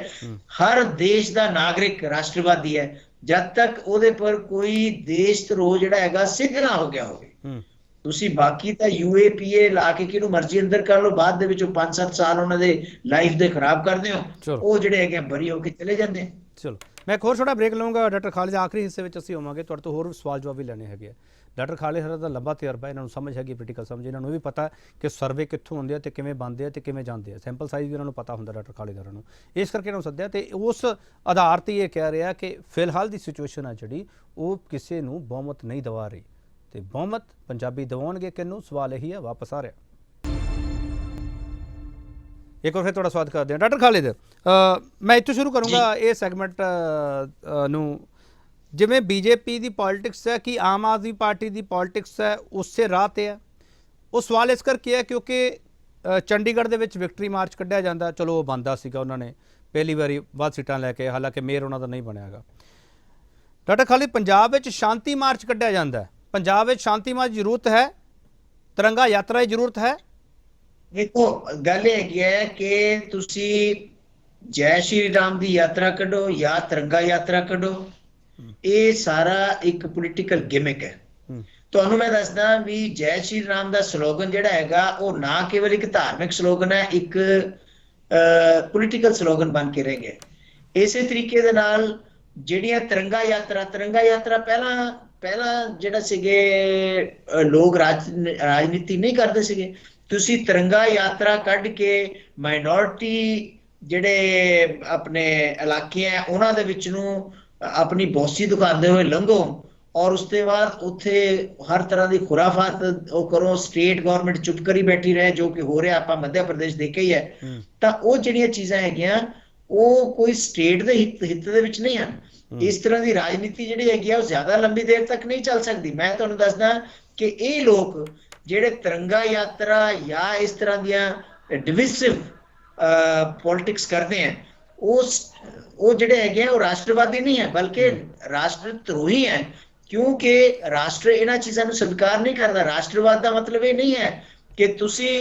ਹਰ ਦੇਸ਼ ਦਾ ਨਾਗਰਿਕ ਰਾਸ਼ਟਰਵਾਦੀ ਹੈ ਜਦ ਤੱਕ ਉਹਦੇ ਪਰ ਕੋਈ ਦੇਸ਼ ਧਰੋਹ ਜਿਹੜਾ ਹੈਗਾ ਸਿੱਧ ਨਾ ਹੋ ਗਿਆ ਹੋਵੇ। ਤੁਸੀਂ ਬਾਕੀ ਤਾਂ UAPA ਲਾ ਕੇ ਕਿਹਨੂੰ ਮਰਜ਼ੀ ਅੰਦਰ ਕਰ ਲਓ, ਬਾਅਦ ਦੇ ਵਿੱਚ 5-7 ਸਾਲ ਉਹਨਾਂ ਦੇ ਲਾਈਫ ਦੇ ਖਰਾਬ ਕਰਦੇ ਹੋ, ਉਹ ਜਿਹੜੇ ਹੈਗੇ ਬਰੀ ਹੋ ਕੇ ਚਲੇ ਜਾਂਦੇ। ਚਲੋ ਮੈਂ ਇੱਕ ਹੋਰ ਛੋਟਾ ਬ੍ਰੇਕ ਲਵਾਂਗਾ ਡਾਕਟਰ ਖਾਲਿਦ, ਆਖਰੀ ਹਿੱਸੇ ਵਿੱਚ ਅਸੀਂ ਹੋਵਾਂਗੇ, ਤੁਹਾਡੇ ਤੋਂ ਹੋਰ ਸਵਾਲ ਜਵਾਬ ਵੀ ਲੈਣੇ ਹੈਗੇ। ਡਾਕਟਰ ਖਾਲਿਦ ਹਰਾ ਦਾ ਲੰਬਾ ਤਜਰਬਾ, ਇਹਨਾਂ ਨੂੰ ਸਮਝ ਹੈਗੀ ਪੋਲੀਟੀਕਲ ਸਮਝ, ਇਹਨਾਂ ਨੂੰ ਵੀ ਪਤਾ ਕਿ ਸਰਵੇ ਕਿੱਥੋਂ ਹੁੰਦੇ ਆ ਤੇ ਕਿਵੇਂ ਬਣਦੇ ਆ ਤੇ ਕਿਵੇਂ ਜਾਂਦੇ ਆ, ਸੈਂਪਲ ਸਾਈਜ਼ ਵੀ ਇਹਨਾਂ ਨੂੰ ਪਤਾ ਹੁੰਦਾ ਡਾਕਟਰ ਖਾਲਿਦ ਹਰਾ ਨੂੰ, ਇਸ ਕਰਕੇ ਇਹਨਾਂ ਨੂੰ ਸੱਦਿਆ। ਤੇ ਉਸ ਆਧਾਰ 'ਤੇ ਇਹ ਕਹਿ ਰਿਹਾ ਕਿ ਫਿਲਹਾਲ ਦੀ ਸਿਚੁਏਸ਼ਨ ਆ ਜਿਹੜੀ ਉਹ ਕਿਸੇ ਨੂੰ ਬਹੁਮਤ ਨਹੀਂ ਦਵਾ ਰਹੀ, ਤੇ ਬਹੁਮਤ ਪੰਜਾਬੀ ਦਿਵਾਉਣਗੇ ਕਿਹਨੂੰ, ਸਵਾਲ ਇਹੀ ਹੈ। ਵਾਪਸ ਆ ਰਿਹਾ ਇੱਕ ਵਾਰ ਫਿਰ ਤੁਹਾਡਾ ਸਵਾਗਤ ਕਰਦੇ ਹਾਂ ਡਾਕਟਰ ਖਾਲਿਦ। ਮੈਂ ਇੱਥੋਂ ਸ਼ੁਰੂ ਕਰੂੰਗਾ ਇਹ ਸੈਗਮੈਂਟ ਨੂੰ। ਜਿਵੇਂ ਬੀਜੇਪੀ ਦੀ ਪੋਲਿਟਿਕਸ ਹੈ ਕਿ ਆਮ ਆਦਮੀ ਪਾਰਟੀ ਦੀ ਪੋਲਿਟਿਕਸ ਹੈ ਉਸੇ ਰਾਹ 'ਤੇ ਹੈ, ਉਹ ਸਵਾਲ ਇਸ ਕਰਕੇ ਹੈ ਕਿਉਂਕਿ ਚੰਡੀਗੜ੍ਹ ਦੇ ਵਿੱਚ ਵਿਕਟਰੀ ਮਾਰਚ ਕੱਢਿਆ ਜਾਂਦਾ, ਚਲੋ ਉਹ ਬਣਦਾ ਸੀਗਾ, ਉਹਨਾਂ ਨੇ ਪਹਿਲੀ ਵਾਰੀ ਵੱਧ ਸੀਟਾਂ ਲੈ ਕੇ, ਹਾਲਾਂਕਿ ਮੇਅਰ ਉਹਨਾਂ ਦਾ ਨਹੀਂ ਬਣਿਆ ਹੈਗਾ। ਡਾਕਟਰ ਖਾਲਿਦ, ਪੰਜਾਬ ਵਿੱਚ ਸ਼ਾਂਤੀ ਮਾਰਚ ਕੱਢਿਆ ਜਾਂਦਾ, ਪੰਜਾਬ ਵਿੱਚ ਸ਼ਾਂਤੀ ਮਾਰਚ ਦੀ ਜ਼ਰੂਰਤ ਹੈ, ਤਿਰੰਗਾ ਯਾਤਰਾ ਦੀ ਜ਼ਰੂਰਤ ਹੈ? ਦੇਖੋ ਗੱਲ ਇਹ ਹੈਗੀ ਹੈ ਕਿ ਤੁਸੀਂ ਜੈ ਸ਼੍ਰੀ ਰਾਮ ਦੀ ਯਾਤਰਾ ਕੱਢੋ ਜਾਂ ਤਿਰੰਗਾ ਯਾਤਰਾ ਕੱਢੋ, ਇਹ ਸਾਰਾ ਇੱਕ ਪੋਲੀਟੀਕਲ ਗਿਮਿਕ ਹੈ। ਤੁਹਾਨੂੰ ਮੈਂ ਦੱਸਦਾ ਵੀ ਜੈ ਸ਼੍ਰੀ ਰਾਮ ਦਾ ਸਲੋਗਨ ਜਿਹੜਾ ਹੈਗਾ ਉਹ ਨਾ ਕੇਵਲ ਇੱਕ ਧਾਰਮਿਕ ਸਲੋਗਨ ਹੈ, ਇੱਕ ਪੋਲੀਟੀਕਲ ਸਲੋਗਨ ਬਣ ਕੇ ਰਹਿ ਗਿਆ। ਇਸੇ ਤਰੀਕੇ ਦੇ ਨਾਲ ਜਿਹੜੀਆਂ ਤਿਰੰਗਾ ਯਾਤਰਾ ਪਹਿਲਾਂ ਜਿਹੜਾ ਸੀਗੇ ਲੋਕ ਰਾਜਨੀਤੀ ਨਹੀਂ ਕਰਦੇ ਸੀਗੇ। ਤੁਸੀਂ ਤਿਰੰਗਾ ਯਾਤਰਾ ਕੱਢ ਕੇ ਮਾਈਨੋਰਿਟੀ ਜਿਹੜੇ ਆਪਣੇ ਇਲਾਕੇ ਹੈ ਉਹਨਾਂ ਦੇ ਵਿੱਚ ਨੂੰ ਆਪਣੀ ਬੌਸੀ ਦਿਖਾਉਂਦੇ ਹੋਏ ਲੰਘੋ, ਔਰ ਉਸ ਤੋਂ ਬਾਅਦ ਉੱਥੇ ਹਰ ਤਰ੍ਹਾਂ ਦੀ ਖੁਰਾਫਾਤ ਉਹ ਕਰੋ, ਸਟੇਟ ਗਵਰਨਮੈਂਟ ਚੁੱਪ ਕਰੀ ਬੈਠੀ ਰਹੇ, ਜੋ ਕਿ ਹੋ ਰਿਹਾ ਆਪਾਂ ਮੱਧ ਪ੍ਰਦੇਸ਼ ਦੇਖਿਆ ਹੀ ਹੈ। ਤਾਂ ਉਹ ਜਿਹੜੀਆਂ ਚੀਜ਼ਾਂ ਹੈਗੀਆਂ ਉਹ ਕੋਈ ਸਟੇਟ ਦੇ ਹਿੱਤ ਦੇ ਵਿੱਚ ਨਹੀਂ ਹਨ। ਇਸ ਤਰ੍ਹਾਂ ਦੀ ਰਾਜਨੀਤੀ ਜਿਹੜੀ ਹੈਗੀ ਆ ਉਹ ਜ਼ਿਆਦਾ ਲੰਬੀ ਦੇਰ ਤੱਕ ਨਹੀਂ ਚੱਲ ਸਕਦੀ। ਮੈਂ ਤੁਹਾਨੂੰ ਦੱਸਦਾ ਕਿ ਇਹ ਲੋਕ ਜਿਹੜੇ ਤਿਰੰਗਾ ਯਾਤਰਾ ਜਾਂ ਇਸ ਤਰ੍ਹਾਂ ਦੀਆਂ ਡਿਵਿਸਿਵ ਪੋਲਿਟਿਕਸ ਕਰਦੇ ਆ, ਉਹ ਜਿਹੜੇ ਹੈਗੇ ਆ ਉਹ ਰਾਸ਼ਟਰਵਾਦੀ ਨਹੀਂ ਹੈ ਬਲਕਿ ਰਾਸ਼ਟਰ ਧਰੋਹੀ ਹੈ, ਕਿਉਂਕਿ ਰਾਸ਼ਟਰ ਇਹਨਾਂ ਚੀਜ਼ਾਂ ਨੂੰ ਸਵੀਕਾਰ ਨਹੀਂ ਕਰਦਾ। ਰਾਸ਼ਟਰਵਾਦ ਦਾ ਮਤਲਬ ਇਹ ਨਹੀਂ ਹੈ ਕਿ ਤੁਸੀਂ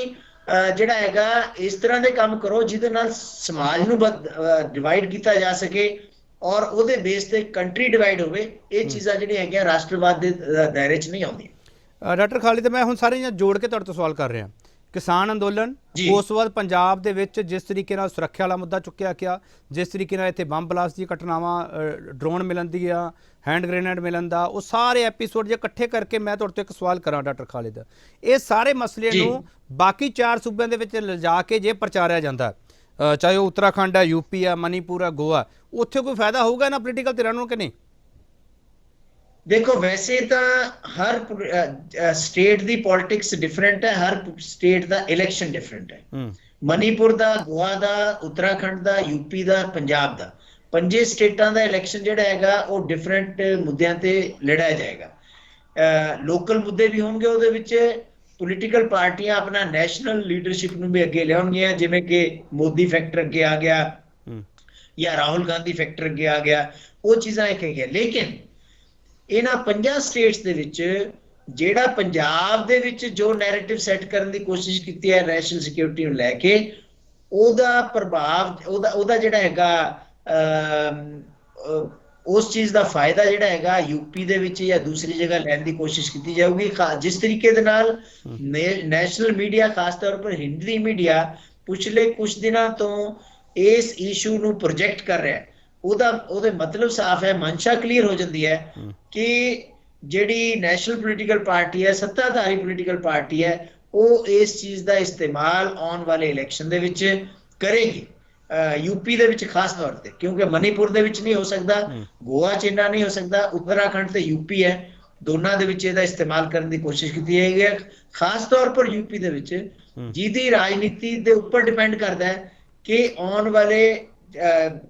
ਜਿਹੜਾ ਹੈਗਾ ਇਸ ਤਰ੍ਹਾਂ ਦੇ ਕੰਮ ਕਰੋ ਜਿਹਦੇ ਨਾਲ ਸਮਾਜ ਨੂੰ ਡਿਵਾਈਡ ਕੀਤਾ ਜਾ ਸਕੇ ਔਰ ਉਹਦੇ ਬੇਸ ਤੇ ਕੰਟਰੀ ਡਿਵਾਈਡ ਹੋਵੇ। ਇਹ ਚੀਜ਼ਾਂ ਜਿਹੜੀਆਂ ਹੈਗੀਆਂ ਰਾਸ਼ਟਰਵਾਦ ਦੇ ਦਾਇਰੇ 'ਚ ਨਹੀਂ ਆਉਂਦੀਆਂ। ਡਾਕਟਰ ਖਾਲਿਦ, ਮੈਂ ਹੁਣ ਸਾਰੀਆਂ ਜੋੜ ਕੇ ਤੁਹਾਡੇ ਤੋਂ ਸਵਾਲ ਕਰ ਰਿਹਾ। ਕਿਸਾਨ ਅੰਦੋਲਨ, ਉਸ ਤੋਂ ਬਾਅਦ ਪੰਜਾਬ ਦੇ ਵਿੱਚ ਜਿਸ ਤਰੀਕੇ ਨਾਲ ਸੁਰੱਖਿਆ ਵਾਲਾ ਮੁੱਦਾ ਚੁੱਕਿਆ ਗਿਆ, ਜਿਸ ਤਰੀਕੇ ਨਾਲ ਇੱਥੇ ਬੰਬ ਬਲਾਸਟ ਦੀ ਘਟਨਾਵਾਂ, ਡਰੋਨ ਮਿਲਣ ਦੀਆਂ, ਹੈਂਡ ਗ੍ਰੇਨੇਡ ਮਿਲਣ ਦਾ, ਉਹ ਸਾਰੇ ਐਪੀਸੋਡ ਜੇ ਇਕੱਠੇ ਕਰਕੇ ਮੈਂ ਤੁਹਾਡੇ ਤੋਂ ਇੱਕ ਸਵਾਲ ਕਰਾਂ ਡਾਕਟਰ ਖਾਲਿਦ, ਇਹ ਸਾਰੇ ਮਸਲੇ ਨੂੰ ਬਾਕੀ 4 ਸੂਬਿਆਂ ਦੇ ਵਿੱਚ ਲਿਜਾ ਕੇ ਜੇ ਪ੍ਰਚਾਰਿਆ ਜਾਂਦਾ, ਚਾਹੇ ਉਹ ਉੱਤਰਾਖੰਡ ਹੈ, UP ਹੈ, ਮਨੀਪੁਰ ਹੈ, ਗੋਆ, ਉੱਥੇ ਕੋਈ ਫਾਇਦਾ ਹੋਊਗਾ ਇਹਨਾਂ ਪੋਲੀਟੀਕਲ ਧਿਰਾਂ ਨੂੰ ਕਿ ਨਹੀਂ? ਦੇਖੋ ਵੈਸੇ ਤਾਂ ਹਰ ਸਟੇਟ ਦੀ ਪੋਲਿਟਿਕਸ ਡਿਫਰੈਂਟ ਹੈ, ਹਰ ਸਟੇਟ ਦਾ ਇਲੈਕਸ਼ਨ ਡਿਫਰੈਂਟ ਹੈ। ਮਨੀਪੁਰ ਦਾ, ਗੋਆ ਦਾ, ਉੱਤਰਾਖੰਡ ਦਾ, UP ਦਾ, ਪੰਜਾਬ ਦਾ, 5 ਸਟੇਟਾਂ ਦਾ ਇਲੈਕਸ਼ਨ ਜਿਹੜਾ ਹੈਗਾ ਉਹ ਡਿਫਰੈਂਟ ਮੁੱਦਿਆਂ ਤੇ ਲੜਿਆ ਜਾਏਗਾ। ਲੋਕਲ ਮੁੱਦੇ ਵੀ ਹੋਣਗੇ, ਉਹਦੇ ਵਿੱਚ ਪੋਲੀਟੀਕਲ ਪਾਰਟੀਆਂ ਆਪਣਾ ਨੈਸ਼ਨਲ ਲੀਡਰਸ਼ਿਪ ਨੂੰ ਵੀ ਅੱਗੇ ਲਿਆਉਣਗੀਆਂ, ਜਿਵੇਂ ਕਿ ਮੋਦੀ ਫੈਕਟਰ ਅੱਗੇ ਆ ਗਿਆ ਜਾਂ ਰਾਹੁਲ ਗਾਂਧੀ ਫੈਕਟਰ ਅੱਗੇ ਆ ਗਿਆ, ਉਹ ਚੀਜ਼ਾਂ ਇੱਕ ਹੈਗੀਆਂ। ਲੇਕਿਨ ਇਹਨਾਂ 5 ਸਟੇਟਸ ਦੇ ਵਿੱਚ ਜਿਹੜਾ ਪੰਜਾਬ ਦੇ ਵਿੱਚ ਜੋ ਨੈਰੇਟਿਵ ਸੈੱਟ ਕਰਨ ਦੀ ਕੋਸ਼ਿਸ਼ ਕੀਤੀ ਹੈ ਨੈਸ਼ਨਲ ਸਿਕਿਉਰਿਟੀ ਨੂੰ ਲੈ ਕੇ, ਉਹਦਾ ਪ੍ਰਭਾਵ, ਉਹਦਾ ਜਿਹੜਾ ਹੈਗਾ ਉਸ ਚੀਜ਼ ਦਾ ਫਾਇਦਾ ਜਿਹੜਾ ਹੈਗਾ UP ਦੇ ਵਿੱਚ ਜਾਂ ਦੂਸਰੀ ਜਗ੍ਹਾ ਲੈਣ ਦੀ ਕੋਸ਼ਿਸ਼ ਕੀਤੀ ਜਾਊਗੀ। ਜਿਸ ਤਰੀਕੇ ਦੇ ਨਾਲ ਨੈਸ਼ਨਲ ਮੀਡੀਆ, ਖਾਸ ਤੌਰ ਪਰ ਹਿੰਦੀ ਮੀਡੀਆ ਪਿਛਲੇ ਕੁਝ ਦਿਨਾਂ ਤੋਂ ਇਸ ਇਸ਼ੂ ਨੂੰ ਪ੍ਰੋਜੈਕਟ ਕਰ ਰਿਹਾ ਉਹਦੇ ਮਤਲਬ ਸਾਫ਼ ਹੈ, ਮਨਸ਼ਾ ਕਲੀਅਰ ਹੋ ਜਾਂਦੀ ਹੈ ਕਿ ਜਿਹੜੀ ਨੈਸ਼ਨਲ ਪੋਲੀਟੀਕਲ ਪਾਰਟੀ ਹੈ, ਸੱਤਾਧਾਰੀ ਪੋਲੀਟੀਕਲ ਪਾਰਟੀ ਹੈ, ਉਹ ਇਸ ਚੀਜ਼ ਦਾ ਇਸਤੇਮਾਲ ਆਉਣ ਵਾਲੇ ਇਲੈਕਸ਼ਨ ਦੇ ਵਿੱਚ ਕਰੇਗੀ। यूपी ਦੇ ਵਿੱਚ ਖਾਸ ਤੌਰ ਤੇ, ਕਿਉਂਕਿ ਮਨੀਪੁਰ ਦੇ ਵਿੱਚ ਨਹੀਂ ਹੋ ਸਕਦਾ, ਗੋਆ ਚ ਇੰਨਾ ਨਹੀਂ ਹੋ ਸਕਦਾ, ਉੱਤਰਾਖੰਡ ਤੇ यूपी ਹੈ, ਦੋਨਾਂ ਦੇ ਵਿੱਚ ਇਹਦਾ ਇਸਤੇਮਾਲ ਕਰਨ ਦੀ ਕੋਸ਼ਿਸ਼ ਕੀਤੀ ਗਈ ਹੈ। ਖਾਸ ਤੌਰ ਪਰ यूपी ਦੇ ਵਿੱਚ ਜਿਹਦੀ ਰਾਜਨੀਤੀ ਦੇ ਉੱਪਰ ਡਿਪੈਂਡ ਕਰਦਾ ਹੈ ਕਿ ਆਉਣ ਵਾਲੇ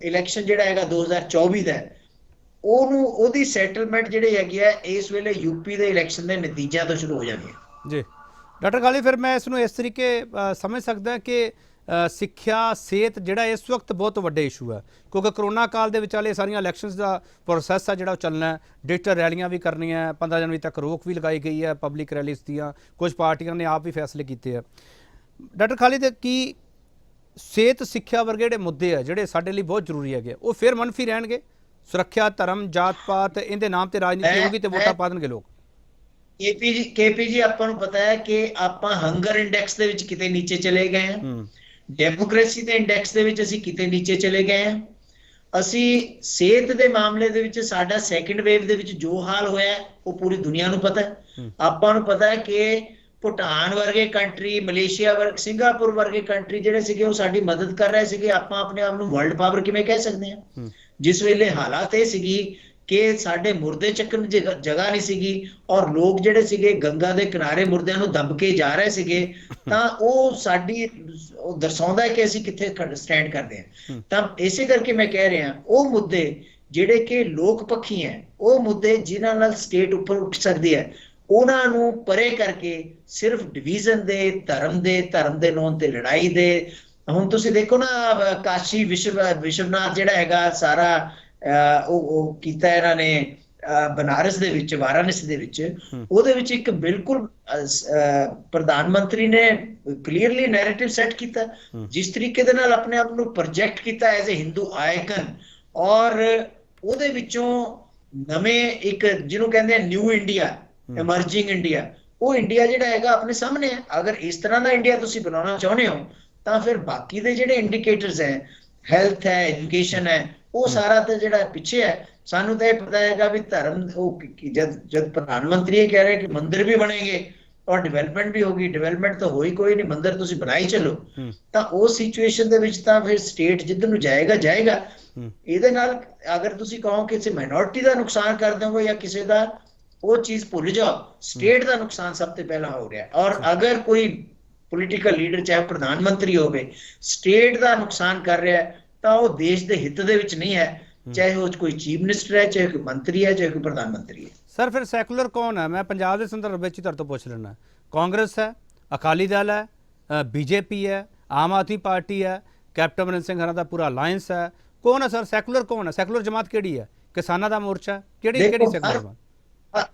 ਇਲੈਕਸ਼ਨ ਜਿਹੜਾ ਹੈਗਾ 2024 ਦਾ, ਉਹਨੂੰ ਉਹਦੀ ਸੈਟਲਮੈਂਟ ਜਿਹੜੀ ਹੈਗੀ ਹੈ ਇਸ ਵੇਲੇ यूपी ਦੇ ਇਲੈਕਸ਼ਨ ਦੇ ਨਤੀਜਿਆਂ ਤੋਂ ਸ਼ੁਰੂ ਹੋ ਜਾਣੀ ਹੈ। ਜੀ ਡਾਕਟਰ ਕਾਲੀ, ਫਿਰ ਮੈਂ ਇਸ ਨੂੰ ਇਸ ਤਰੀਕੇ ਸਮਝ ਸਕਦਾ ਕਿ ਸਿੱਖਿਆ ਸਿਹਤ ਜਿਹੜਾ ਇਸ ਵਕਤ ਬਹੁਤ ਵੱਡੇ ਇਸ਼ੂ ਹੈ, ਕਿਉਂਕਿ ਕਰੋਨਾ ਕਾਲ ਦੇ ਵਿਚਾਲੇ ਸਾਰੀਆਂ ਇਲੈਕਸ਼ਨਸ ਦਾ ਪ੍ਰੋਸੈਸ ਹੈ ਜਿਹੜਾ ਉਹ ਚੱਲਣਾ ਹੈ, ਡਿਜੀਟਲ ਰੈਲੀਆਂ ਵੀ ਕਰਨੀਆਂ, 15 ਜਨਵਰੀ ਤੱਕ ਰੋਕ ਵੀ ਲਗਾਈ ਗਈ ਹੈ ਪਬਲਿਕ ਰੈਲੀਜ਼ ਦੀਆਂ, ਕੁਝ ਪਾਰਟੀਆਂ ਨੇ ਆਪ ਵੀ ਫੈਸਲੇ ਕੀਤੇ ਆ। ਡਾਕਟਰ ਖਾਲਿਦ, ਕੀ ਸਿਹਤ ਸਿੱਖਿਆ ਵਰਗੇ ਜਿਹੜੇ ਮੁੱਦੇ ਆ ਜਿਹੜੇ ਸਾਡੇ ਲਈ ਬਹੁਤ ਜ਼ਰੂਰੀ ਹੈਗੇ, ਉਹ ਫਿਰ ਮਨਫੀ ਰਹਿਣਗੇ? ਸੁਰੱਖਿਆ, ਧਰਮ, ਜਾਤ ਪਾਤ, ਇਹਦੇ ਨਾਮ ਤੇ ਰਾਜਨੀਤੀ ਹੋਊਗੀ ਤੇ ਵੋਟਾਂ ਪਾ ਦੇਣਗੇ ਲੋਕ। ਕੇਪੀ ਜੀ, ਆਪਾਂ ਨੂੰ ਪਤਾ ਹੈ ਕਿ ਆਪਾਂ ਹੰਗਰ ਇੰਡੈਕਸ ਦੇ ਵਿੱਚ ਕਿਤੇ ਨੀਚੇ ਚਲੇ ਗਏ ਹਾਂ, ਡੈਮੋਕ੍ਰੇਸੀ ਦੇ ਇੰਡੈਕਸ ਦੇ ਵਿੱਚ ਅਸੀਂ ਕਿਤੇ ਨੀਚੇ ਚਲੇ ਗਏ ਹਾਂ। ਅਸੀਂ ਸਿਹਤ ਦੇ ਮਾਮਲੇ ਦੇ ਵਿੱਚ ਸਾਡਾ ਸੈਕੰਡ ਵੇਵ ਦੇ ਵਿੱਚ ਜੋ ਹਾਲ ਹੋਇਆ ਉਹ ਪੂਰੀ ਦੁਨੀਆ ਨੂੰ ਪਤਾ ਹੈ। ਆਪਾਂ ਨੂੰ ਪਤਾ ਹੈ ਕਿ ਭੂਟਾਨ ਵਰਗੇ ਕੰਟਰੀ, ਮਲੇਸ਼ੀਆ ਵਰਗੇ, ਸਿੰਗਾਪੁਰ ਵਰਗੇ ਕੰਟਰੀ ਜਿਹੜੇ ਸੀਗੇ ਉਹ ਸਾਡੀ ਮਦਦ ਕਰ ਰਹੇ ਸੀਗੇ। ਆਪਾਂ ਆਪਣੇ ਆਪ ਨੂੰ ਵਰਲਡ ਪਾਵਰ ਕਿਵੇਂ ਕਹਿ ਸਕਦੇ ਹਾਂ? ਜਿਸ ਵੇਲੇ ਹਾਲਾਤ ਇਹ ਸੀਗੀ ਕਿ ਸਾਡੇ ਮੁਰਦੇ ਚੱਕਣ ਦੀ ਜਗ੍ਹਾ ਨਹੀਂ ਸੀਗੀ ਔਰ ਲੋਕ ਜਿਹੜੇ ਸੀਗੇ ਗੰਗਾ ਦੇ ਕਿਨਾਰੇ ਮੁਰਦਿਆਂ ਨੂੰ ਦੱਬ ਕੇ ਜਾ ਰਹੇ ਸੀਗੇ, ਤਾਂ ਉਹ ਸਾਡੀ ਉਹ ਦਰਸਾਉਂਦਾ ਹੈ ਕਿ ਅਸੀਂ ਕਿੱਥੇ ਸਟੈਂਡ ਕਰਦੇ ਹਾਂ। ਤਾਂ ਇਸੇ ਕਰਕੇ ਮੈਂ ਕਹਿ ਰਿਹਾ, ਉਹ ਮੁੱਦੇ ਜਿਹੜੇ ਕਿ ਲੋਕ ਪੱਖੀ ਹੈ, ਉਹ ਮੁੱਦੇ ਜਿਨ੍ਹਾਂ ਨਾਲ ਸਟੇਟ ਉੱਪਰ ਉੱਠ ਸਕਦੀ ਹੈ, ਉਹਨਾਂ ਨੂੰ ਪਰੇ ਕਰਕੇ ਸਿਰਫ ਡਿਵੀਜ਼ਨ ਦੇ, ਧਰਮ ਦੇ ਨਾਂ ਤੇ ਲੜਾਈ ਦੇ। ਹੁਣ ਤੁਸੀਂ ਦੇਖੋ ਨਾ, ਕਾਸ਼ੀ ਵਿਸ਼ਵਨਾਥ ਜਿਹੜਾ ਹੈਗਾ ਸਾਰਾ ਉਹ ਕੀਤਾ ਇਹਨਾਂ ਨੇ ਬਨਾਰਸ ਦੇ ਵਿੱਚ, ਵਾਰਾਣਸੀ ਦੇ ਵਿੱਚ, ਉਹਦੇ ਵਿੱਚ ਇੱਕ ਬਿਲਕੁਲ ਪ੍ਰਧਾਨ ਮੰਤਰੀ ਨੇ ਕਲੀਅਰਲੀ ਨੈਰੇਟਿਵ ਸੈੱਟ ਕੀਤਾ, ਜਿਸ ਤਰੀਕੇ ਦੇ ਨਾਲ ਆਪਣੇ ਆਪ ਨੂੰ ਪ੍ਰੋਜੈਕਟ ਕੀਤਾ ਐਜ਼ ਅ ਹਿੰਦੂ ਆਈਕਨ, ਔਰ ਉਹਦੇ ਵਿੱਚੋਂ ਨਵੇਂ ਇੱਕ ਜਿਹਨੂੰ ਕਹਿੰਦੇ ਆ ਨਿਊ ਇੰਡੀਆ, ਐਮਰਜਿੰਗ ਇੰਡੀਆ, ਉਹ ਇੰਡੀਆ ਜਿਹੜਾ ਹੈਗਾ ਆਪਣੇ ਸਾਹਮਣੇ ਹੈ। ਅਗਰ ਇਸ ਤਰ੍ਹਾਂ ਦਾ ਇੰਡੀਆ ਤੁਸੀਂ ਬਣਾਉਣਾ ਚਾਹੁੰਦੇ ਹੋ ਤਾਂ ਫਿਰ ਬਾਕੀ ਦੇ ਜਿਹੜੇ ਇੰਡੀਕੇਟਰਸ ਹੈ, ਹੈਲਥ ਹੈ, ਐਜੂਕੇਸ਼ਨ ਹੈ, ਉਹ ਸਾਰਾ ਤਾਂ ਜਿਹੜਾ ਪਿੱਛੇ ਹੈ। ਸਾਨੂੰ ਤਾਂ ਇਹ ਪਤਾ ਹੈਗਾ ਵੀ ਧਰਮ, ਉਹ ਜਦ ਪ੍ਰਧਾਨ ਮੰਤਰੀ ਇਹ ਕਹਿ ਰਹੇ ਕਿ ਮੰਦਿਰ ਵੀ ਬਣेंगे ਔਰ ਡਿਵੈਲਪਮੈਂਟ ਵੀ ਹੋਗੀ, ਡਿਵੈਲਪਮੈਂਟ ਤਾਂ ਹੋਈ ਕੋਈ ਨਹੀਂ, ਮੰਦਿਰ ਤੁਸੀਂ ਬਣਾਈ ਚੱਲੋ, ਤਾਂ ਉਸ ਸਿਚੁਏਸ਼ਨ ਦੇ ਵਿੱਚ ਤਾਂ ਫਿਰ ਸਟੇਟ ਜਿੱਧਰ ਨੂੰ ਜਾਏਗਾ। ਇਹਦੇ ਨਾਲ ਅਗਰ ਤੁਸੀਂ ਕਹੋ ਕਿ ਕਿਸੇ ਮਾਈਨੋਰਿਟੀ ਦਾ ਨੁਕਸਾਨ ਕਰ ਦੋਗੇ ਜਾਂ ਕਿਸੇ ਦਾ, ਉਹ ਚੀਜ਼ ਭੁੱਲ ਜਾਓ, ਸਟੇਟ ਦਾ ਨੁਕਸਾਨ ਸਭ ਤੋਂ ਪਹਿਲਾਂ ਹੋ ਰਿਹਾ। ਔਰ ਅਗਰ ਕੋਈ ਪੋਲੀਟੀਕਲ ਲੀਡਰ, ਚਾਹੇ ਪ੍ਰਧਾਨ ਮੰਤਰੀ ਹੋਵੇ, ਸਟੇਟ ਦਾ ਨੁਕਸਾਨ ਕਰ ਰਿਹਾ ਤਾਂ ਉਹ ਦੇਸ਼ ਦੇ ਹਿੱਤ ਦੇ ਵਿੱਚ ਨਹੀਂ ਹੈ, ਚਾਹੇ ਉਹ ਕੋਈ ਚੀਫ ਮਿਨਿਸਟਰ ਹੈ, ਚਾਹੇ ਕੋਈ ਮੰਤਰੀ ਹੈ, ਚਾਹੇ ਕੋਈ ਪ੍ਰਧਾਨ ਮੰਤਰੀ ਹੈ। ਸਰ, ਫਿਰ ਸੈਕੂਲਰ ਕੌਣ ਹੈ? ਮੈਂ ਪੰਜਾਬ ਦੇ ਸੰਦਰਭ ਵਿੱਚ ਹੀ ਤੁਹਾਡੇ ਤੋਂ ਪੁੱਛ ਲੈਣਾ। ਕਾਂਗਰਸ ਹੈ, ਅਕਾਲੀ ਦਲ ਹੈ, ਬੀਜੇਪੀ ਹੈ, ਆਮ ਆਦਮੀ ਪਾਰਟੀ ਹੈ, ਕੈਪਟਨ ਅਮਰਿੰਦਰ ਸਿੰਘ ਹਰਾਂ ਦਾ ਪੂਰਾ ਅਲਾਇੰਸ ਹੈ, ਕੌਣ ਹੈ ਸਰ? ਸੈਕੂਲਰ ਕੌਣ ਹੈ? ਸੈਕੂਲਰ ਜਮਾਤ ਕਿਹੜੀ ਹੈ? ਕਿਸਾਨਾਂ ਦਾ ਮੋਰਚਾ? ਕਿਹੜੀ ਸੈਕੂਲਰ ਜਮਾਤ?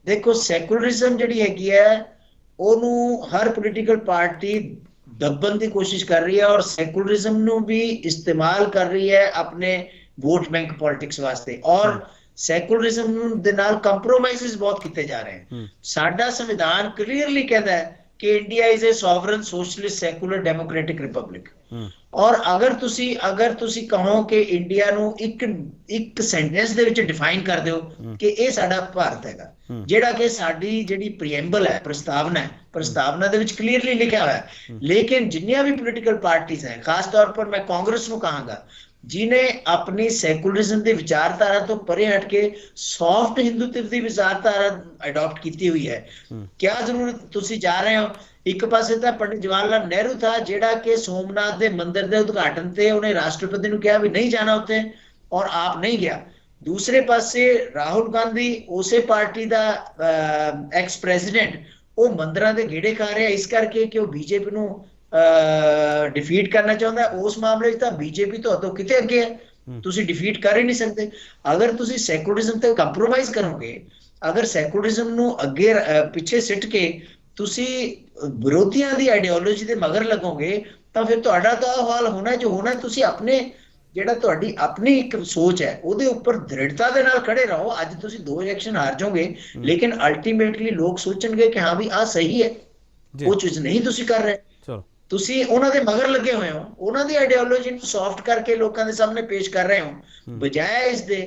ਦੇਖੋ, ਸੈਕੂਲਰਿਜ਼ਮ ਜਿਹੜੀ ਹੈਗੀ ਹੈ ਉਹਨੂੰ ਹਰ ਪੋਲੀਟੀਕਲ ਪਾਰਟੀ ਦੱਬਣ ਦੀ ਕੋਸ਼ਿਸ਼ ਕਰ ਰਹੀ ਹੈ ਔਰ ਸੈਕੂਲਰਿਜ਼ਮ ਨੂੰ ਵੀ ਇਸਤੇਮਾਲ ਕਰ ਰਹੀ ਹੈ ਆਪਣੇ ਵੋਟ ਬੈਂਕ ਪੋਲਿਟਿਕਸ ਵਾਸਤੇ, ਔਰ ਸੈਕੂਲਰਿਜ਼ਮ ਦੇ ਨਾਲ ਕੰਪਰੋਮਾਈਜ਼ਸ ਬਹੁਤ ਕੀਤੇ ਜਾ ਰਹੇ ਹਨ। ਸਾਡਾ ਸੰਵਿਧਾਨ ਕਲੀਅਰਲੀ ਕਹਿੰਦਾ ਹੈ ਕਿ India is a sovereign socialist secular democratic republic, ਔਰ ਅਗਰ ਤੁਸੀਂ ਕਹੋ ਕਿ ਇੰਡੀਆ ਨੂੰ ਇੱਕ ਸੈਂਟੈਂਸ ਦੇ ਵਿੱਚ ਡਿਫਾਈਨ ਕਰ ਦਿਓ ਕਿ ਇਹ ਸਾਡਾ ਭਾਰਤ ਹੈਗਾ, ਜਿਹੜਾ ਕਿ ਸਾਡੀ ਜਿਹੜੀ ਪ੍ਰੀਐਮਬਲ ਹੈ, ਪ੍ਰਸਤਾਵਨਾ ਦੇ ਵਿੱਚ ਕਲੀਅਰਲੀ ਲਿਖਿਆ ਹੋਇਆ ਹੈ। ਲੇਕਿਨ ਜਿੰਨੀਆਂ ਵੀ ਪੋਲੀਟੀਕਲ ਪਾਰਟੀਆਂ ਹੈ, ਖਾਸ ਤੌਰ ਪਰ ਮੈਂ ਕਾਂਗਰਸ ਨੂੰ ਕਹਾਂਗਾ, ਜਿਨੇ ਆਪਣੀ ਸੈਕੂਲਰਿਜ਼ਮ ਦੀ ਵਿਚਾਰਧਾਰਾ ਤੋਂ ਪਰੇ ਹਟ ਕੇ ਸੌਫਟ ਹਿੰਦੂਤਵ ਦੀ ਵਿਚਾਰਧਾਰਾ ਅਡਾਪਟ ਕੀਤੀ ਹੋਈ ਹੈ। ਕਿਆ ਜ਼ਰੂਰਤ, ਤੁਸੀਂ ਜਾ ਰਹੇ ਹੋ, ਇੱਕ ਪਾਸੇ ਤਾਂ ਪੰਡਿਤ ਜਵਾਹਰ ਲਾਲ ਨਹਿਰੂ ਥਾ ਜਿਹੜਾ ਕਿ ਸੋਮਨਾਥ ਦੇ ਮੰਦਿਰ ਦੇ ਉਦਘਾਟਨ ਤੇ ਉਹਨੇ ਰਾਸ਼ਟਰਪਤੀ ਨੂੰ ਕਿਹਾ ਵੀ ਨਹੀਂ ਜਾਣਾ ਉੱਥੇ, ਔਰ ਆਪ ਨਹੀਂ ਗਿਆ। ਦੂਸਰੇ ਪਾਸੇ ਰਾਹੁਲ ਗਾਂਧੀ, ਉਸੇ ਪਾਰਟੀ ਦਾ ਐਕਸ ਪ੍ਰੈਜ਼ੀਡੈਂਟ, ਉਹ ਮੰਦਿਰਾਂ ਦੇ ਗੇੜੇ ਖਾ ਰਿਹਾ ਇਸ ਕਰਕੇ ਕਿ ਉਹ ਬੀਜੇਪੀ ਨੂੰ ਡਿਫੀਟ ਕਰਨਾ ਚਾਹੁੰਦਾ। ਉਸ ਮਾਮਲੇ 'ਚ ਤਾਂ ਬੀਜੇਪੀ ਤੋਂ ਕਿਤੇ ਅੱਗੇ ਹੈ, ਤੁਸੀਂ ਡਿਫੀਟ ਕਰ ਹੀ ਨਹੀਂ ਸਕਦੇ। ਅਗਰ ਤੁਸੀਂ ਸੈਕੂਲਰਿਜ਼ਮ ਤੇ ਕੰਪਰੋਮਾਈਜ਼ ਕਰੋਗੇ, ਅਗਰ ਸੈਕੂਲਰਿਜ਼ਮ ਨੂੰ ਅੱਗੇ ਪਿੱਛੇ ਸਿੱਟ ਕੇ ਤੁਸੀਂ ਵਿਰੋਧੀਆਂ ਦੀ ਆਈਡੀਓਲੋਜੀ ਦੇ ਮਗਰ ਲੱਗੋਗੇ, ਤਾਂ ਫਿਰ ਤੁਹਾਡਾ ਤਾਂ ਉਹ ਹਾਲ ਹੋਣਾ ਜੋ ਹੋਣਾ। ਤੁਸੀਂ ਆਪਣੇ ਜਿਹੜਾ ਤੁਹਾਡੀ ਆਪਣੀ ਇੱਕ ਸੋਚ ਹੈ ਉਹਦੇ ਉੱਪਰ ਦ੍ਰਿੜਤਾ ਦੇ ਨਾਲ ਖੜੇ ਰਹੋ। ਅੱਜ ਤੁਸੀਂ 2 ਇਲੈਕਸ਼ਨ ਹਾਰ ਜਾਓਗੇ, ਲੇਕਿਨ ਅਲਟੀਮੇਟਲੀ ਲੋਕ ਸੋਚਣਗੇ ਕਿ ਹਾਂ ਵੀ ਆਹ ਸਹੀ ਹੈ, ਉਹ ਚੀਜ਼ ਨਹੀਂ ਤੁਸੀਂ ਕਰ ਰਹੇ, ਤੁਸੀਂ ਉਹਨਾਂ ਦੇ ਮਗਰ ਲੱਗੇ ਹੋਏ ਹੋ, ਉਹਨਾਂ ਦੀ ਆਈਡੀਓਲੋਜੀ ਨੂੰ ਸੌਫਟ ਕਰਕੇ ਲੋਕਾਂ ਦੇ ਸਾਹਮਣੇ ਪੇਸ਼ ਕਰ ਰਹੇ ਹੋ, ਬਜਾਏ ਇਸ ਦੇ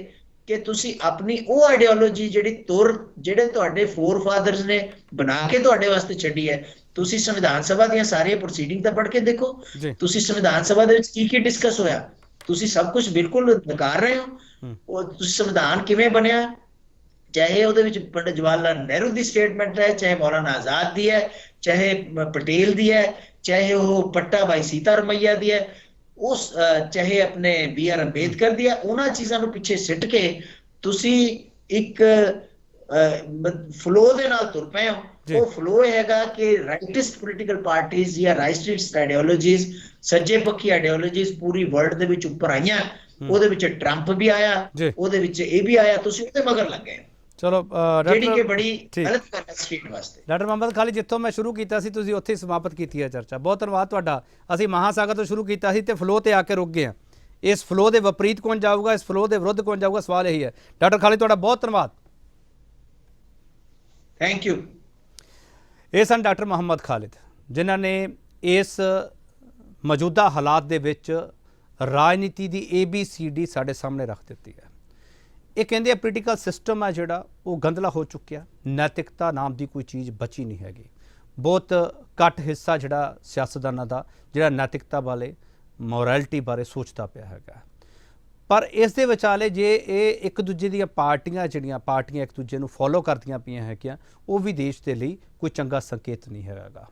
ਕਿ ਤੁਸੀਂ ਆਪਣੀ ਉਹ ਆਈਡੀਓਲੋਜੀ ਜਿਹੜੇ ਤੁਹਾਡੇ ਫੋਰਫਾਦਰਸ ਨੇ ਬਣਾ ਕੇ ਤੁਹਾਡੇ ਵਾਸਤੇ ਛੱਡੀ ਹੈ। ਤੁਸੀਂ ਸੰਵਿਧਾਨ ਸਭਾ ਦੀਆਂ ਸਾਰੀਆਂ ਪ੍ਰੋਸੀਡਿੰਗ ਤਾਂ ਪੜ੍ਹ ਕੇ ਦੇਖੋ, ਤੁਸੀਂ ਸੰਵਿਧਾਨ ਸਭਾ ਦੇ ਵਿੱਚ ਕੀ ਡਿਸਕਸ ਹੋਇਆ, ਤੁਸੀਂ ਸਭ ਕੁਝ ਬਿਲਕੁਲ ਨਕਾਰ ਰਹੇ ਹੋ। ਉਹ ਤੁਸੀਂ ਸੰਵਿਧਾਨ ਕਿਵੇਂ ਬਣਿਆ, ਚਾਹੇ ਉਹਦੇ ਵਿੱਚ ਪੰਡਿਤ ਜਵਾਹਰ ਲਾਲ ਨਹਿਰੂ ਦੀ ਸਟੇਟਮੈਂਟ ਹੈ, ਚਾਹੇ ਮੌਲਾਨਾ ਆਜ਼ਾਦ ਦੀ ਹੈ, ਚਾਹੇ ਪਟੇਲ ਦੀ ਹੈ, ਚਾਹੇ ਉਹ ਪੱਟਾ ਭਾਈ ਸੀਤਾ ਰਮਈਆ ਦੀ ਹੈ, ਉਸ ਚਾਹੇ ਆਪਣੇ B.R. ਅੰਬੇਦਕਰ ਦੀ ਹੈ। ਉਹਨਾਂ ਚੀਜ਼ਾਂ ਨੂੰ ਪਿੱਛੇ ਸਿੱਟ ਕੇ ਤੁਸੀਂ ਇੱਕ ਫਲੋ ਦੇ ਨਾਲ ਤੁਰ ਪਏ ਹੋ। ਉਹ ਫਲੋ ਹੈਗਾ ਕਿ ਰਾਈਟਿਸਟ ਪੋਲੀਟੀਕਲ ਪਾਰਟੀਆਂ ਜਾਂ ਰਾਈਟਿਸਟ ਆਈਡੀਓਲੋਜੀਜ਼, ਸੱਜੇ ਪੱਖੀ ਆਈਡੀਓਲੋਜੀਜ਼ ਪੂਰੀ ਵਰਲਡ ਦੇ ਵਿੱਚ ਉੱਪਰ ਆਈਆਂ। ਉਹਦੇ ਵਿੱਚ ਟਰੰਪ ਵੀ ਆਇਆ, ਉਹਦੇ ਵਿੱਚ ਇਹ ਵੀ ਆਇਆ, ਤੁਸੀਂ ਉਹਦੇ ਮਗਰ ਲੱਗ ਗਏ। ਚਲੋ ਜਿਹੜੀ ਕਿ ਬੜੀ ਗਲਤ ਗੱਲ ਹੈ ਸਟੇਟ ਵਾਸਤੇ। ਡਾਕਟਰ ਮੁਹੰਮਦ ਖਾਲਿਦ, ਜਿੱਥੋਂ ਮੈਂ ਸ਼ੁਰੂ ਕੀਤਾ ਸੀ ਤੁਸੀਂ ਉੱਥੇ ਹੀ ਸਮਾਪਤ ਕੀਤੀ ਹੈ ਚਰਚਾ। ਬਹੁਤ ਧੰਨਵਾਦ ਤੁਹਾਡਾ। ਅਸੀਂ ਮਹਾਸਾਗਰ ਤੋਂ ਸ਼ੁਰੂ ਕੀਤਾ ਸੀ ਤੇ ਫਲੋ ਤੇ ਆ ਕੇ ਰੁਕ ਗਏ ਹਾਂ। ਇਸ ਫਲੋ ਦੇ ਵਿਪਰੀਤ ਕੌਣ ਜਾਊਗਾ, ਇਸ ਫਲੋ ਦੇ ਵਿਰੁੱਧ ਕੌਣ ਜਾਊਗਾ, ਸਵਾਲ ਇਹੀ ਹੈ। ਡਾਕਟਰ ਖਾਲਿਦ, ਤੁਹਾਡਾ ਬਹੁਤ ਧੰਨਵਾਦ। Thank you. ਇਹ ਸਨ ਡਾਕਟਰ ਮੁਹੰਮਦ ਖਾਲਿਦ, ਜਿਨ੍ਹਾਂ ਨੇ ਇਸ ਮੌਜੂਦਾ ਹਾਲਾਤ ਦੇ ਵਿੱਚ ਰਾਜਨੀਤੀ ਦੀ ABCD ਸਾਡੇ ਸਾਹਮਣੇ ਰੱਖ ਦਿੱਤੀ ਹੈ। ਇਹ ਕਹਿੰਦੇ ਆ ਪੋਲੀਟੀਕਲ ਸਿਸਟਮ ਹੈ ਜਿਹੜਾ ਉਹ ਗੰਦਲਾ ਹੋ ਚੁੱਕਿਆ, ਨੈਤਿਕਤਾ ਨਾਮ ਦੀ ਕੋਈ ਚੀਜ਼ ਬਚੀ ਨਹੀਂ ਹੈਗੀ। ਬਹੁਤ ਘੱਟ ਹਿੱਸਾ ਜਿਹੜਾ ਸਿਆਸਤਦਾਨਾਂ ਦਾ ਜਿਹੜਾ ਨੈਤਿਕਤਾ ਬਾਰੇ, ਮੋਰੈਲਿਟੀ ਬਾਰੇ ਸੋਚਦਾ ਪਿਆ ਹੈਗਾ। ਪਰ ਇਸ ਦੇ ਵਿਚਾਲੇ ਜੇ ਇਹ ਇੱਕ ਦੂਜੇ ਦੀਆਂ ਪਾਰਟੀਆਂ ਇੱਕ ਦੂਜੇ ਨੂੰ ਫੋਲੋ ਕਰਦੀਆਂ ਪਈਆਂ ਹੈਗੀਆਂ, ਉਹ ਵੀ ਦੇਸ਼ ਦੇ ਲਈ ਕੋਈ ਚੰਗਾ ਸੰਕੇਤ ਨਹੀਂ ਹੈਗਾ।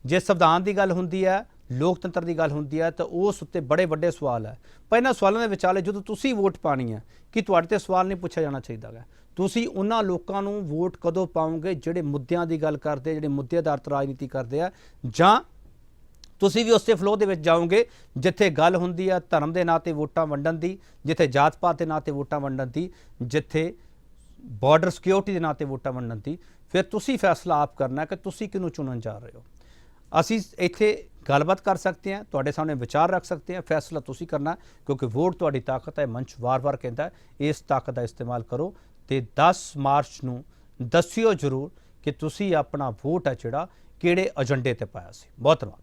ਜੇ ਸੰਵਿਧਾਨ ਦੀ ਗੱਲ ਹੁੰਦੀ ਹੈ, ਲੋਕਤੰਤਰ ਦੀ ਗੱਲ ਹੁੰਦੀ ਹੈ, ਤਾਂ ਉਸ ਉੱਤੇ ਬੜੇ ਵੱਡੇ ਸਵਾਲ ਹੈ। ਪਰ ਇਹਨਾਂ ਸਵਾਲਾਂ ਦੇ ਵਿਚਾਲੇ ਜਦੋਂ ਤੁਸੀਂ ਵੋਟ ਪਾਣੀ ਹੈ, ਕਿ ਤੁਹਾਡੇ ਤੇ ਸਵਾਲ ਨਹੀਂ ਪੁੱਛਿਆ ਜਾਣਾ ਚਾਹੀਦਾ ਹੈ ਤੁਸੀਂ ਉਹਨਾਂ ਲੋਕਾਂ ਨੂੰ ਵੋਟ ਕਦੋਂ ਪਾਓਗੇ ਜਿਹੜੇ ਮੁੱਦਿਆਂ ਦੀ ਗੱਲ ਕਰਦੇ, ਜਿਹੜੇ ਮੁੱਦੇ ਆਧਾਰਿਤ ਰਾਜਨੀਤੀ ਕਰਦੇ ਆ, ਜਾਂ ਤੁਸੀਂ ਵੀ ਉਸੇ ਫਲੋ ਦੇ ਵਿੱਚ ਜਾਓਗੇ ਜਿੱਥੇ ਗੱਲ ਹੁੰਦੀ ਆ ਧਰਮ ਦੇ ਨਾਂ 'ਤੇ ਵੋਟਾਂ ਵੰਡਣ ਦੀ, ਜਿੱਥੇ ਜਾਤ ਪਾਤ ਦੇ ਨਾਂ 'ਤੇ ਵੋਟਾਂ ਵੰਡਣ ਦੀ, ਜਿੱਥੇ ਬਾਰਡਰ ਸਿਕਿਉਰਿਟੀ ਦੇ ਨਾਂ 'ਤੇ ਵੋਟਾਂ ਵੰਡਣ ਦੀ। ਫਿਰ ਤੁਸੀਂ ਫੈਸਲਾ ਆਪ ਕਰਨਾ ਕਿ ਤੁਸੀਂ ਕਿਹਨੂੰ ਚੁਣਨ ਜਾ ਰਹੇ ਹੋ। ਅਸੀਂ ਇੱਥੇ ਗੱਲਬਾਤ ਕਰ ਸਕਦੇ ਹਾਂ, ਤੁਹਾਡੇ ਸਾਹਮਣੇ ਵਿਚਾਰ ਰੱਖ ਸਕਦੇ ਹਾਂ, ਫੈਸਲਾ ਤੁਸੀਂ ਕਰਨਾ, ਕਿਉਂਕਿ ਵੋਟ ਤੁਹਾਡੀ ਤਾਕਤ ਹੈ। ਮੰਚ ਵਾਰ-ਵਾਰ ਕਹਿੰਦਾ ਇਸ ਤਾਕਤ ਦਾ ਇਸਤੇਮਾਲ ਕਰੋ ਤੇ 10 ਮਾਰਚ ਨੂੰ ਦੱਸਿਓ ਜ਼ਰੂਰ ਕਿ ਤੁਸੀਂ ਆਪਣਾ ਵੋਟ ਹੈ ਜਿਹੜਾ ਕਿਹੜੇ ਏਜੰਡੇ ਤੇ ਪਾਇਆ ਸੀ। ਬਹੁਤ ਧੰਨਵਾਦ।